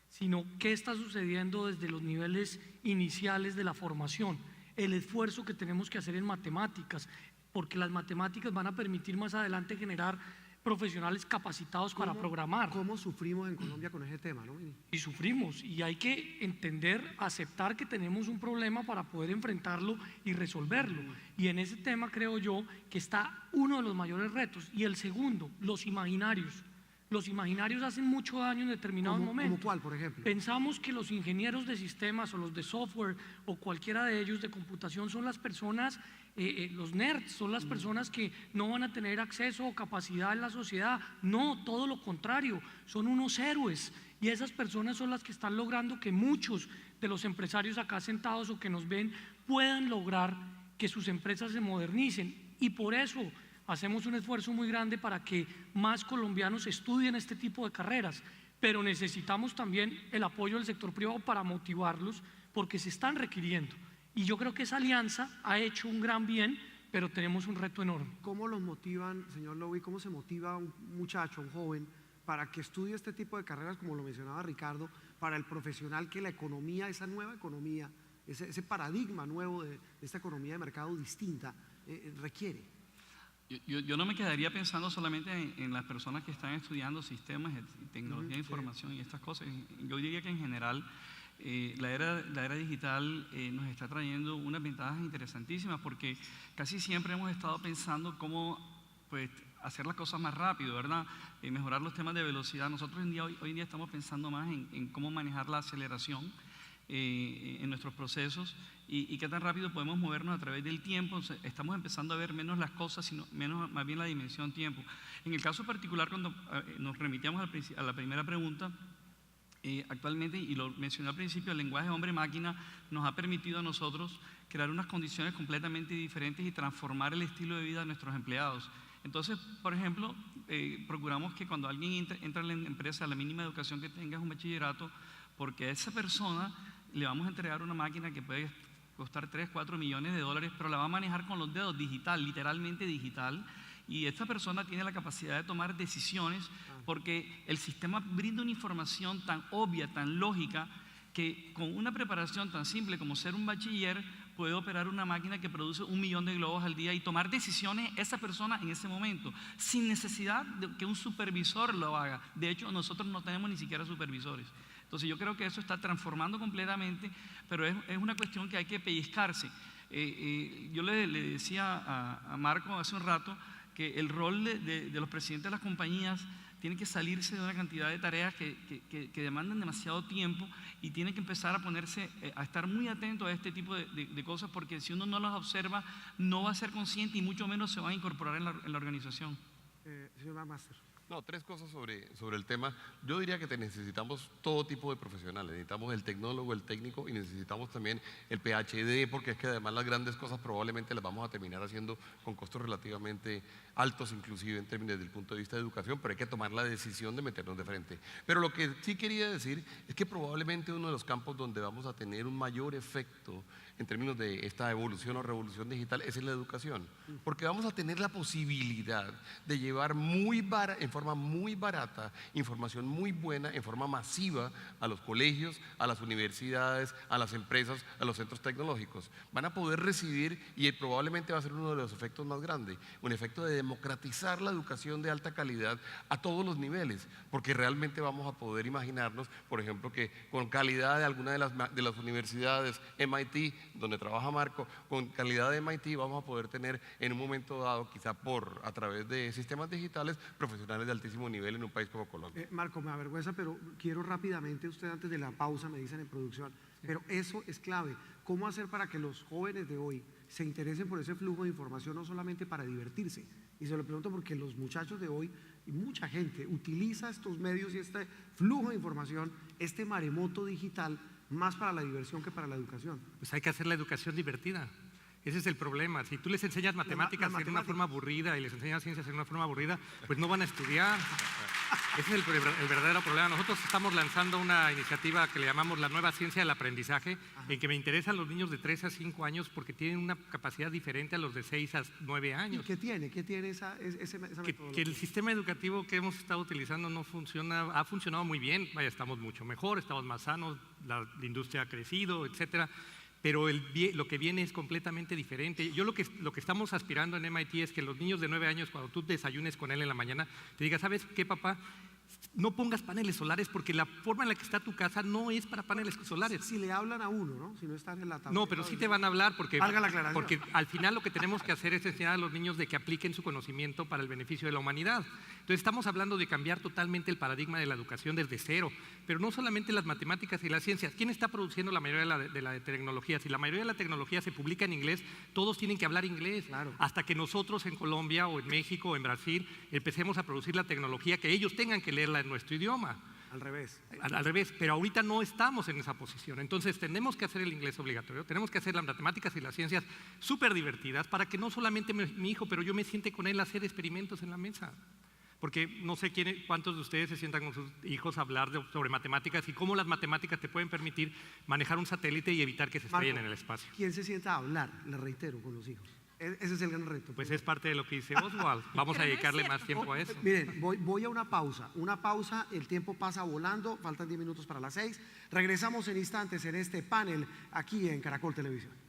sino qué está sucediendo desde los niveles iniciales de la formación, el esfuerzo que tenemos que hacer en matemáticas, porque las matemáticas van a permitir más adelante generar profesionales capacitados para programar. ¿Cómo sufrimos en Colombia con ese tema, no? Y sufrimos, y hay que entender, aceptar que tenemos un problema para poder enfrentarlo y resolverlo. Y en ese tema creo yo que está uno de los mayores retos. Y el segundo, los imaginarios. Los imaginarios hacen mucho daño en determinados momentos. ¿Cómo cuál, por ejemplo? Pensamos que los ingenieros de sistemas o los de software o cualquiera de ellos de computación son las personas, los nerds, son las personas que no van a tener acceso o capacidad en la sociedad. No, todo lo contrario, son unos héroes, y esas personas son las que están logrando que muchos de los empresarios acá sentados o que nos ven puedan lograr que sus empresas se modernicen, y por eso hacemos un esfuerzo muy grande para que más colombianos estudien este tipo de carreras, pero necesitamos también el apoyo del sector privado para motivarlos, porque se están requiriendo. Y yo creo que esa alianza ha hecho un gran bien, pero tenemos un reto enorme. ¿Cómo los motivan, señor Lowy? ¿Cómo se motiva a un muchacho, un joven, para que estudie este tipo de carreras, como lo mencionaba Ricardo, para el profesional que la economía, esa nueva economía, ese paradigma nuevo de esta economía de mercado distinta requiere? Yo no me quedaría pensando solamente en las personas que están estudiando sistemas, tecnología de información y estas cosas. Yo diría que en general la era digital nos está trayendo unas ventajas interesantísimas, porque casi siempre hemos estado pensando cómo pues, hacer las cosas más rápido, ¿verdad? Mejorar los temas de velocidad. Nosotros hoy en día estamos pensando más en cómo manejar la aceleración en nuestros procesos y qué tan rápido podemos movernos a través del tiempo. O sea, estamos empezando a ver menos las cosas, sino más bien la dimensión tiempo. En el caso particular, cuando nos remitimos a la primera pregunta, actualmente, y lo mencioné al principio, el lenguaje hombre-máquina nos ha permitido a nosotros crear unas condiciones completamente diferentes y transformar el estilo de vida de nuestros empleados. Entonces, por ejemplo, procuramos que cuando alguien entra en la empresa, la mínima educación que tenga es un bachillerato, porque a esa persona le vamos a entregar una máquina que puede costar 3, 4 millones de dólares, pero la va a manejar con los dedos, digital, literalmente digital, y esta persona tiene la capacidad de tomar decisiones porque el sistema brinda una información tan obvia, tan lógica, que con una preparación tan simple como ser un bachiller puede operar una máquina que produce 1 millón de globos al día y tomar decisiones esa persona en ese momento, sin necesidad de que un supervisor lo haga. De hecho, nosotros no tenemos ni siquiera supervisores. Entonces yo creo que eso está transformando completamente, pero es una cuestión que hay que pellizcarse. Yo le decía a Marco hace un rato que el rol de los presidentes de las compañías tiene que salirse de una cantidad de tareas que demandan demasiado tiempo, y tiene que empezar a ponerse, a estar muy atento a este tipo de cosas, porque si uno no las observa no va a ser consciente y mucho menos se va a incorporar en la organización. Señor Master. No, 3 cosas sobre el tema. Yo diría que necesitamos todo tipo de profesionales. Necesitamos el tecnólogo, el técnico, y necesitamos también el PhD, porque es que además las grandes cosas probablemente las vamos a terminar haciendo con costos relativamente altos, inclusive en términos desde el punto de vista de educación, pero hay que tomar la decisión de meternos de frente. Pero lo que sí quería decir es que probablemente uno de los campos donde vamos a tener un mayor efecto en términos de esta evolución o revolución digital es en la educación, porque vamos a tener la posibilidad de llevar en forma muy barata, información muy buena, en forma masiva a los colegios, a las universidades, a las empresas, a los centros tecnológicos. Van a poder recibir, y probablemente va a ser uno de los efectos más grandes, un efecto de democratizar la educación de alta calidad a todos los niveles, porque realmente vamos a poder imaginarnos, por ejemplo, que con calidad de alguna de las universidades, MIT, donde trabaja Marco, con calidad de MIT vamos a poder tener en un momento dado, quizá a través de sistemas digitales, profesionales de altísimo nivel en un país como Colombia. Marco, me avergüenza, pero quiero rápidamente, usted antes de la pausa me dicen en producción, pero eso es clave. ¿Cómo hacer para que los jóvenes de hoy se interesen por ese flujo de información, no solamente para divertirse? Y se lo pregunto porque los muchachos de hoy, y mucha gente, utiliza estos medios y este flujo de información, este maremoto digital, más para la diversión que para la educación. Pues hay que hacer la educación divertida. Ese es el problema. Si tú les enseñas matemáticas en una forma aburrida y les enseñas ciencias en una forma aburrida, pues no van a estudiar. Ese es el verdadero problema. Nosotros estamos lanzando una iniciativa que le llamamos la nueva ciencia del aprendizaje, en que me interesan los niños de 3 a 5 años porque tienen una capacidad diferente a los de 6 a 9 años. ¿Y qué tiene? ¿Qué tiene esa metodología? Que el sistema educativo que hemos estado utilizando no funciona, ha funcionado muy bien. Vaya, estamos mucho mejor, estamos más sanos, la industria ha crecido, etcétera. Pero lo que viene es completamente diferente. Yo lo que estamos aspirando en MIT es que los niños de 9 años, cuando tú desayunes con él en la mañana, te diga, ¿sabes qué, papá? no pongas paneles solares porque la forma en la que está tu casa no es para paneles solares. Si le hablan a uno, ¿no? Si no están en la tabla. No, pero sí te van a hablar porque al final lo que tenemos que hacer es enseñar a los niños de que apliquen su conocimiento para el beneficio de la humanidad. Entonces estamos hablando de cambiar totalmente el paradigma de la educación desde cero, pero no solamente las matemáticas y las ciencias. ¿Quién está produciendo la mayoría de la tecnología? Si la mayoría de la tecnología se publica en inglés, todos tienen que hablar inglés. Claro. Hasta que nosotros en Colombia o en México o en Brasil empecemos a producir la tecnología que ellos tengan que leerla en nuestro idioma. Al revés. Al revés, pero ahorita no estamos en esa posición. Entonces tenemos que hacer el inglés obligatorio, tenemos que hacer las matemáticas y las ciencias súper divertidas para que no solamente mi hijo, pero yo me siente con él a hacer experimentos en la mesa. Porque no sé cuántos de ustedes se sientan con sus hijos a hablar sobre matemáticas y cómo las matemáticas te pueden permitir manejar un satélite y evitar que se estrellen en el espacio. ¿Quién se sienta a hablar? Le reitero, con los hijos. Ese es el gran reto. Pues es parte de lo que dice Oswald. Vamos a dedicarle más tiempo a eso. Miren, voy a una pausa. El tiempo pasa volando, faltan 10 minutos para las 6. Regresamos en instantes en este panel aquí en Caracol Televisión.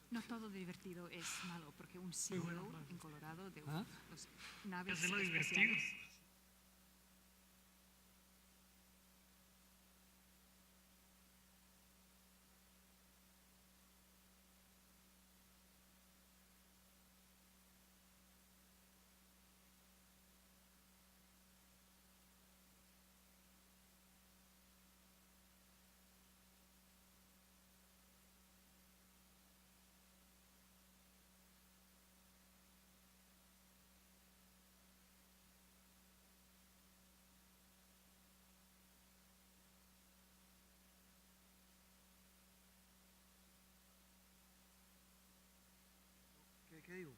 No todo divertido es malo, porque un CEO en Colorado de los naves espaciales. ¿Qué digo?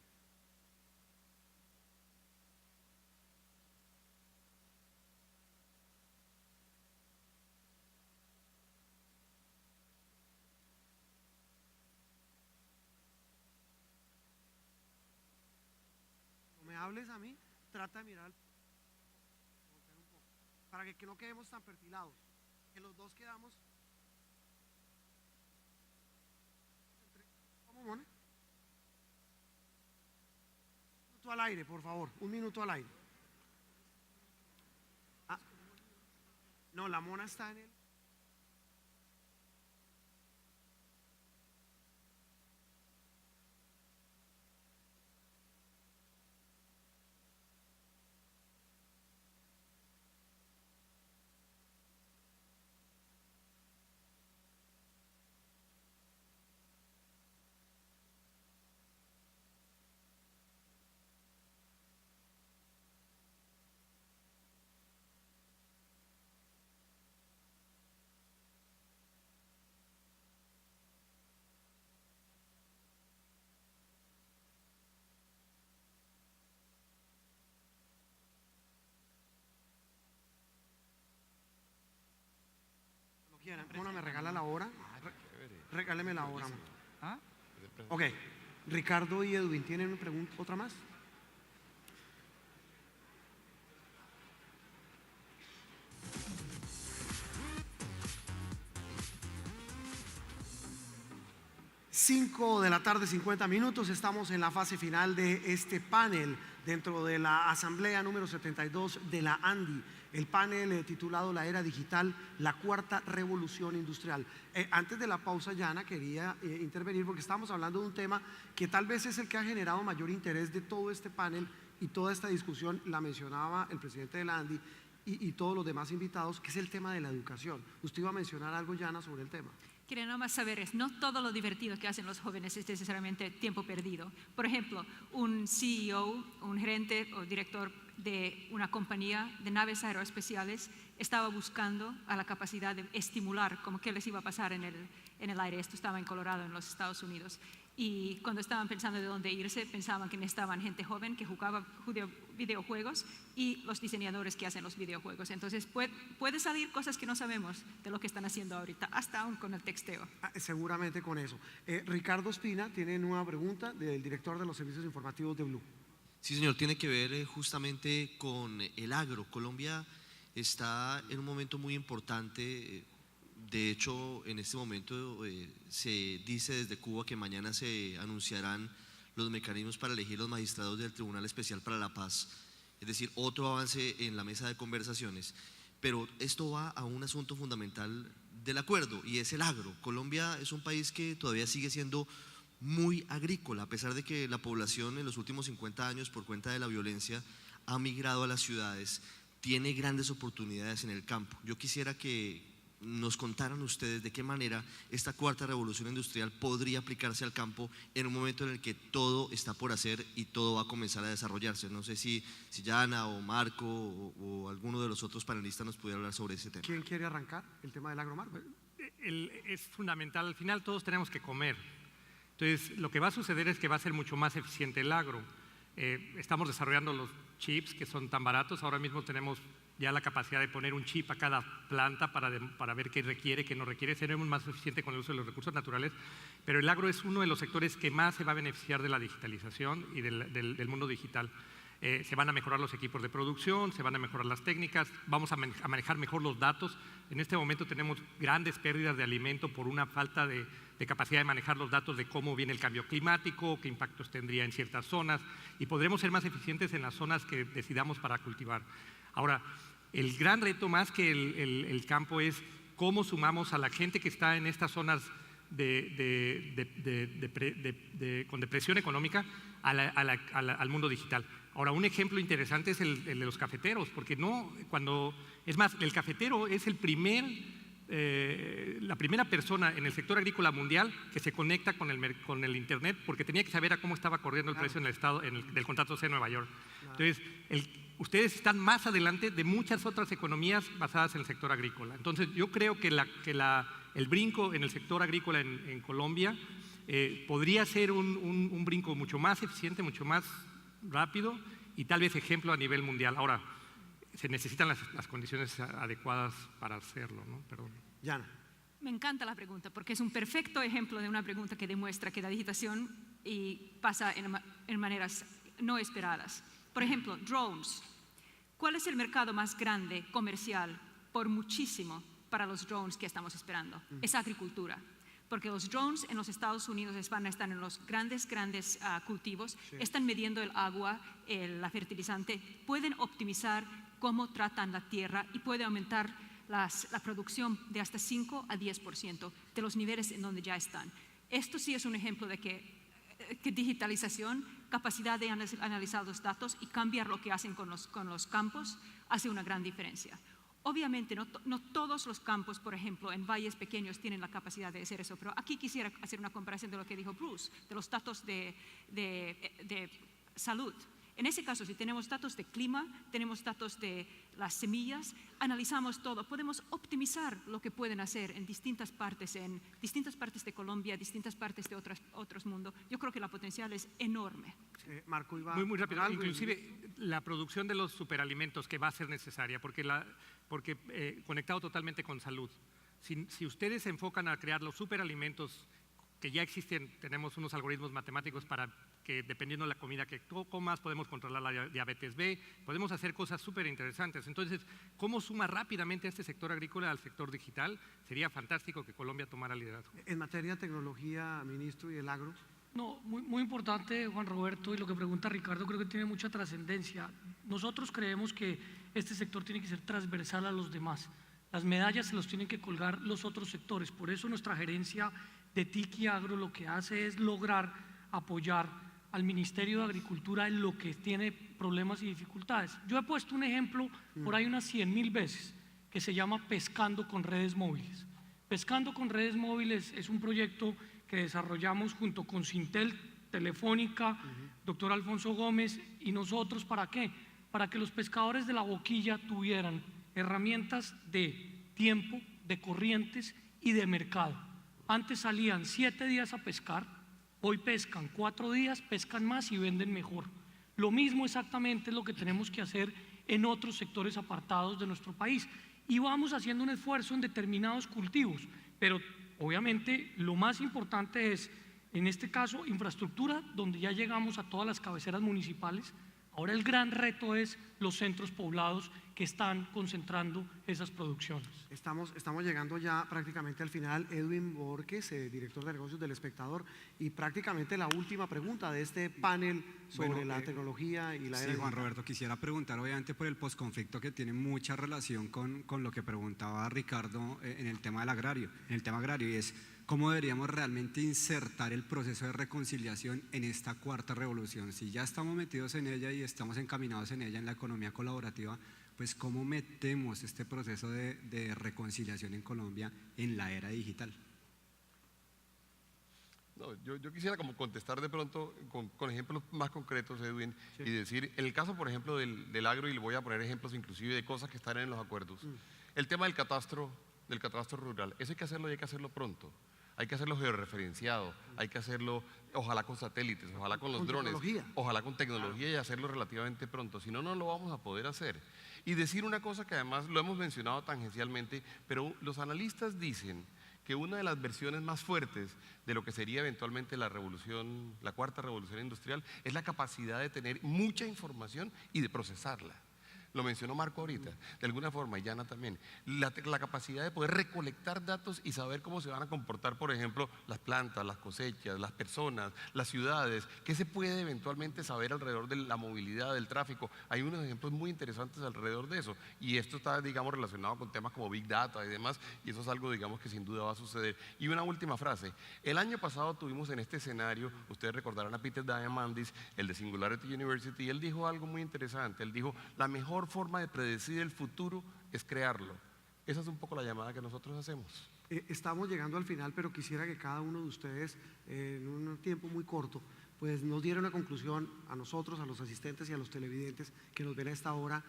No me hables a mí, trata de mirar un poco, para que no quedemos tan perfilados, que los dos quedamos. ¿Cómo, Mona? Un minuto al aire, por favor, un minuto al aire. No, la Mona está en el... Mona, ¿me regala la hora? Regáleme la hora. ¿Ah? Ok, Ricardo y Edwin, ¿tienen una pregunta, otra más? Cinco de la tarde, 50 minutos, estamos en la fase final de este panel dentro de la asamblea número 72 de la ANDI, el panel titulado La Era Digital, la cuarta revolución industrial. Antes de la pausa, Yana, quería intervenir porque estamos hablando de un tema que tal vez es el que ha generado mayor interés de todo este panel y toda esta discusión, la mencionaba el presidente de la ANDI y todos los demás invitados, que es el tema de la educación. Usted iba a mencionar algo, Yana, sobre el tema. Quiero nada más saber, no todo lo divertido que hacen los jóvenes es necesariamente tiempo perdido. Por ejemplo, un CEO, un gerente o director de una compañía de naves aeroespaciales estaba buscando a la capacidad de estimular como qué les iba a pasar en el aire. Esto estaba en Colorado, en los Estados Unidos. Y cuando estaban pensando de dónde irse, pensaban que necesitaban gente joven que jugaba videojuegos y los diseñadores que hacen los videojuegos. Entonces puede salir cosas que no sabemos de lo que están haciendo ahorita, hasta aún con el texteo. Seguramente con eso. Ricardo Espina tiene una pregunta del director de los servicios informativos de Blue. Sí, señor, tiene que ver justamente con el agro. Colombia está en un momento muy importante. De hecho, en este momento se dice desde Cuba que mañana se anunciarán los mecanismos para elegir los magistrados del Tribunal Especial para la Paz es decir, otro avance en la mesa de conversaciones, pero esto va a un asunto fundamental del acuerdo y es el agro. Colombia es un país que todavía sigue siendo muy agrícola, a pesar de que la población en los últimos 50 años por cuenta de la violencia ha migrado a las ciudades, tiene grandes oportunidades en el campo. Yo quisiera que nos contaran ustedes de qué manera esta cuarta revolución industrial podría aplicarse al campo en un momento en el que todo está por hacer y todo va a comenzar a desarrollarse. No sé si Yana o Marco o alguno de los otros panelistas nos pudiera hablar sobre ese tema. ¿Quién quiere arrancar el tema del agro, Marco? Es fundamental, al final todos tenemos que comer. Entonces, lo que va a suceder es que va a ser mucho más eficiente el agro. Estamos desarrollando los chips que son tan baratos, ahora mismo tenemos ya la capacidad de poner un chip a cada planta para ver qué requiere, qué no requiere, seremos más eficientes con el uso de los recursos naturales, pero el agro es uno de los sectores que más se va a beneficiar de la digitalización y del mundo digital. Se van a mejorar los equipos de producción, se van a mejorar las técnicas, vamos a manejar mejor los datos. En este momento tenemos grandes pérdidas de alimento por una falta de capacidad de manejar los datos de cómo viene el cambio climático, qué impactos tendría en ciertas zonas, y podremos ser más eficientes en las zonas que decidamos para cultivar. Ahora, el gran reto más que el campo es cómo sumamos a la gente que está en estas zonas con depresión económica al mundo digital. Ahora, un ejemplo interesante es el de los cafeteros, porque el cafetero es la primera persona en el sector agrícola mundial que se conecta con el internet porque tenía que saber a cómo estaba corriendo el precio del contrato C de Nueva York. Entonces, ustedes están más adelante de muchas otras economías basadas en el sector agrícola. Entonces, yo creo que el brinco en el sector agrícola en Colombia podría ser un brinco mucho más eficiente, mucho más rápido y tal vez ejemplo a nivel mundial. Ahora, se necesitan las condiciones adecuadas para hacerlo, ¿no? Perdón. Yana. Me encanta la pregunta porque es un perfecto ejemplo de una pregunta que demuestra que la digitación pasa en maneras no esperadas. Por ejemplo, drones. ¿Cuál es el mercado más grande comercial por muchísimo para los drones que estamos esperando? Es agricultura. Porque los drones en los Estados Unidos están en los grandes cultivos, están midiendo el agua, la fertilizante, pueden optimizar cómo tratan la tierra y puede aumentar la producción de hasta 5 a 10% de los niveles en donde ya están. Esto sí es un ejemplo de que digitalización, capacidad de analizar los datos y cambiar lo que hacen con los campos hace una gran diferencia. Obviamente no todos los campos, por ejemplo, en valles pequeños tienen la capacidad de hacer eso, pero aquí quisiera hacer una comparación de lo que dijo Bruce, de los datos de salud. En ese caso, si tenemos datos de clima, tenemos datos de las semillas, analizamos todo, podemos optimizar lo que pueden hacer en distintas partes de Colombia, distintas partes de otros mundos. Yo creo que la potencial es enorme. Marco iba muy rápido. algo Inclusive la producción de los superalimentos que va a ser necesaria, porque conectado totalmente con salud. Si ustedes se enfocan a crear los superalimentos que ya existen, tenemos unos algoritmos matemáticos para que dependiendo de la comida que comas, podemos controlar la diabetes B, podemos hacer cosas súper interesantes. Entonces, ¿cómo suma rápidamente a este sector agrícola al sector digital? Sería fantástico que Colombia tomara liderazgo. En materia de tecnología, ministro, y el agro. No, muy importante, Juan Roberto, y lo que pregunta Ricardo creo que tiene mucha trascendencia. Nosotros creemos que este sector tiene que ser transversal a los demás. Las medallas se los tienen que colgar los otros sectores. Por eso nuestra gerencia de TIC y Agro lo que hace es lograr apoyar al Ministerio de Agricultura en lo que tiene problemas y dificultades. Yo he puesto un ejemplo por ahí unas 100.000 veces que se llama Pescando con Redes Móviles. Pescando con Redes Móviles es un proyecto que desarrollamos junto con Sintel, Telefónica, doctor Alfonso Gómez y nosotros. ¿Para qué? Para que los pescadores de La Boquilla tuvieran herramientas de tiempo, de corrientes y de mercado. Antes salían 7 días a pescar, hoy pescan 4 días, pescan más y venden mejor. Lo mismo exactamente es lo que tenemos que hacer en otros sectores apartados de nuestro país. Y vamos haciendo un esfuerzo en determinados cultivos, pero obviamente lo más importante es, en este caso, infraestructura, donde ya llegamos a todas las cabeceras municipales. Ahora el gran reto es los centros poblados, que están concentrando esas producciones. Estamos llegando ya prácticamente al final. Edwin Borges, director de negocios del Espectador, y prácticamente la última pregunta de este panel sobre la tecnología y la era Sí, Juan digital. Roberto, quisiera preguntar obviamente por el posconflicto que tiene mucha relación con lo que preguntaba Ricardo en el tema del agrario, en el tema agrario, y es cómo deberíamos realmente insertar el proceso de reconciliación en esta cuarta revolución. Si ya estamos metidos en ella y estamos encaminados en ella, en la economía colaborativa, pues cómo metemos este proceso de reconciliación en Colombia en la era digital. No, yo quisiera como contestar de pronto con ejemplos más concretos, Edwin, y decir, en el caso, por ejemplo, del agro, y le voy a poner ejemplos inclusive de cosas que están en los acuerdos, el tema del catastro rural, eso hay que hacerlo y hay que hacerlo pronto. Hay que hacerlo georreferenciado, hay que hacerlo ojalá con satélites, ojalá con los drones, ojalá con tecnología y hacerlo relativamente pronto, si no, no lo vamos a poder hacer. Y decir una cosa que además lo hemos mencionado tangencialmente, pero los analistas dicen que una de las versiones más fuertes de lo que sería eventualmente la cuarta revolución industrial es la capacidad de tener mucha información y de procesarla. Lo mencionó Marco ahorita, de alguna forma, y Yana también, la capacidad de poder recolectar datos y saber cómo se van a comportar, por ejemplo, las plantas, las cosechas, las personas, las ciudades, qué se puede eventualmente saber alrededor de la movilidad, del tráfico. Hay unos ejemplos muy interesantes alrededor de eso, y esto está, digamos, relacionado con temas como Big Data y demás, y eso es algo, digamos, que sin duda va a suceder. Y una última frase, el año pasado tuvimos en este escenario, ustedes recordarán a Peter Diamandis, el de Singularity University, y él dijo algo muy interesante, él dijo, la mejor forma de predecir el futuro es crearlo. Esa es un poco la llamada que nosotros hacemos. Estamos llegando al final, pero quisiera que cada uno de ustedes, en un tiempo muy corto, pues nos diera una conclusión a nosotros, a los asistentes y a los televidentes que nos ven a esta hora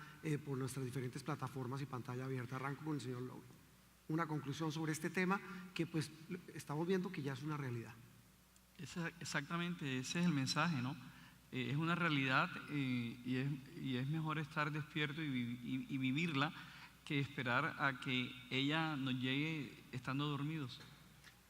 por nuestras diferentes plataformas y pantalla abierta. Arranco con el señor Lowe. Una conclusión sobre este tema que pues estamos viendo que ya es una realidad. Exactamente, ese es el mensaje, ¿no? Es una realidad y es mejor estar despierto y vivirla que esperar a que ella nos llegue estando dormidos.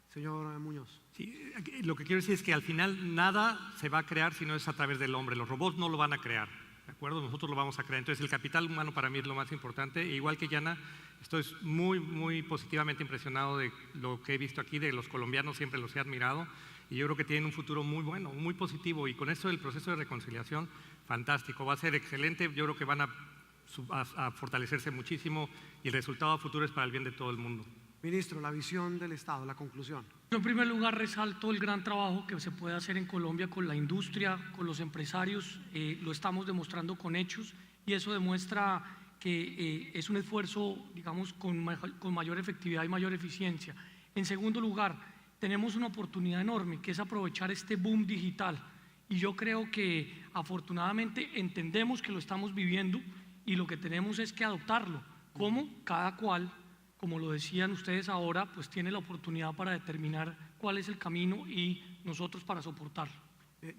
Señor Muñoz. Sí, lo que quiero decir es que al final nada se va a crear si no es a través del hombre. Los robots no lo van a crear, ¿de acuerdo? Nosotros lo vamos a crear. Entonces el capital humano para mí es lo más importante. E igual que Yana, estoy muy positivamente impresionado de lo que he visto aquí, de los colombianos, siempre los he admirado. Y yo creo que tienen un futuro muy bueno, muy positivo, y con esto del proceso de reconciliación, fantástico, va a ser excelente. Yo creo que van a fortalecerse muchísimo y el resultado futuro es para el bien de todo el mundo. Ministro, la visión del Estado, la conclusión. Yo en primer lugar resalto el gran trabajo que se puede hacer en Colombia con la industria, con los empresarios, lo estamos demostrando con hechos, y eso demuestra que es un esfuerzo, digamos, con mayor efectividad y mayor eficiencia. En segundo lugar, tenemos una oportunidad enorme, que es aprovechar este boom digital, y yo creo que afortunadamente entendemos que lo estamos viviendo y lo que tenemos es que adoptarlo, como cada cual, como lo decían ustedes ahora, pues tiene la oportunidad para determinar cuál es el camino y nosotros para soportarlo.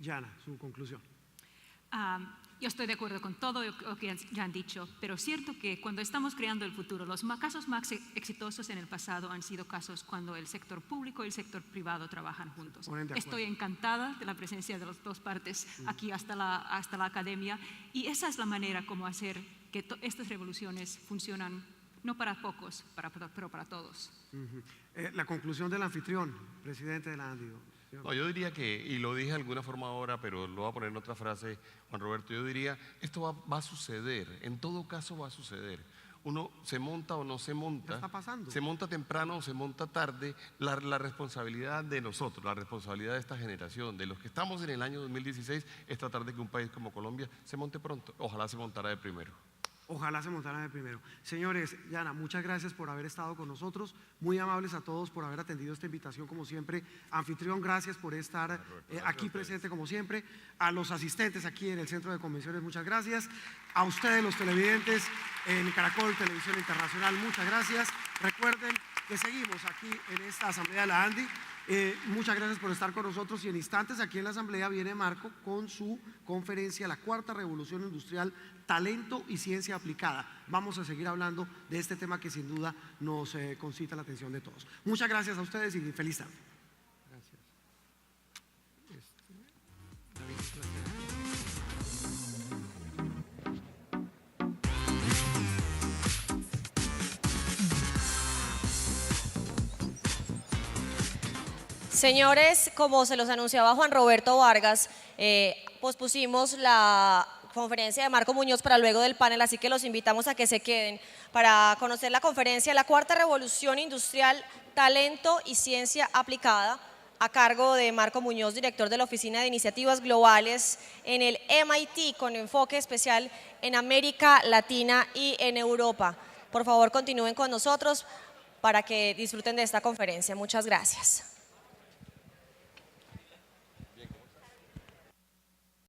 Yana, su conclusión. Yo estoy de acuerdo con todo lo que ya han dicho, pero es cierto que cuando estamos creando el futuro, los casos más exitosos en el pasado han sido casos cuando el sector público y el sector privado trabajan juntos. Estoy encantada de la presencia de las dos partes aquí hasta la academia, y esa es la manera como hacer que estas revoluciones funcionan, no para pocos, pero para todos. La conclusión del anfitrión, presidente de la ANDI. No, yo diría que, y lo dije de alguna forma ahora, pero lo voy a poner en otra frase, Juan Roberto, yo diría, esto va a suceder, en todo caso va a suceder. Uno se monta o no se monta, está pasando. Se monta temprano o se monta tarde, la responsabilidad de nosotros, la responsabilidad de esta generación, de los que estamos en el año 2016, es tratar de que un país como Colombia se monte pronto, ojalá se montara de primero. Ojalá se montaran de primero. Señores, Yana, muchas gracias por haber estado con nosotros, muy amables a todos por haber atendido esta invitación como siempre. Anfitrión, gracias por estar aquí presente como siempre. A los asistentes aquí en el Centro de Convenciones, muchas gracias. A ustedes, los televidentes en Caracol Televisión Internacional, muchas gracias. Recuerden que seguimos aquí en esta Asamblea de la ANDI. Muchas gracias por estar con nosotros, y en instantes aquí en la Asamblea viene Marco con su conferencia La Cuarta Revolución Industrial, Talento y Ciencia Aplicada. Vamos a seguir hablando de este tema que sin duda nos concita la atención de todos. Muchas gracias a ustedes y feliz tarde. Señores, como se los anunciaba Juan Roberto Vargas, pospusimos la conferencia de Marco Muñoz para luego del panel, así que los invitamos a que se queden para conocer la conferencia La Cuarta Revolución Industrial, Talento y Ciencia Aplicada, a cargo de Marco Muñoz, director de la Oficina de Iniciativas Globales en el MIT, con enfoque especial en América Latina y en Europa. Por favor, continúen con nosotros para que disfruten de esta conferencia. Muchas gracias.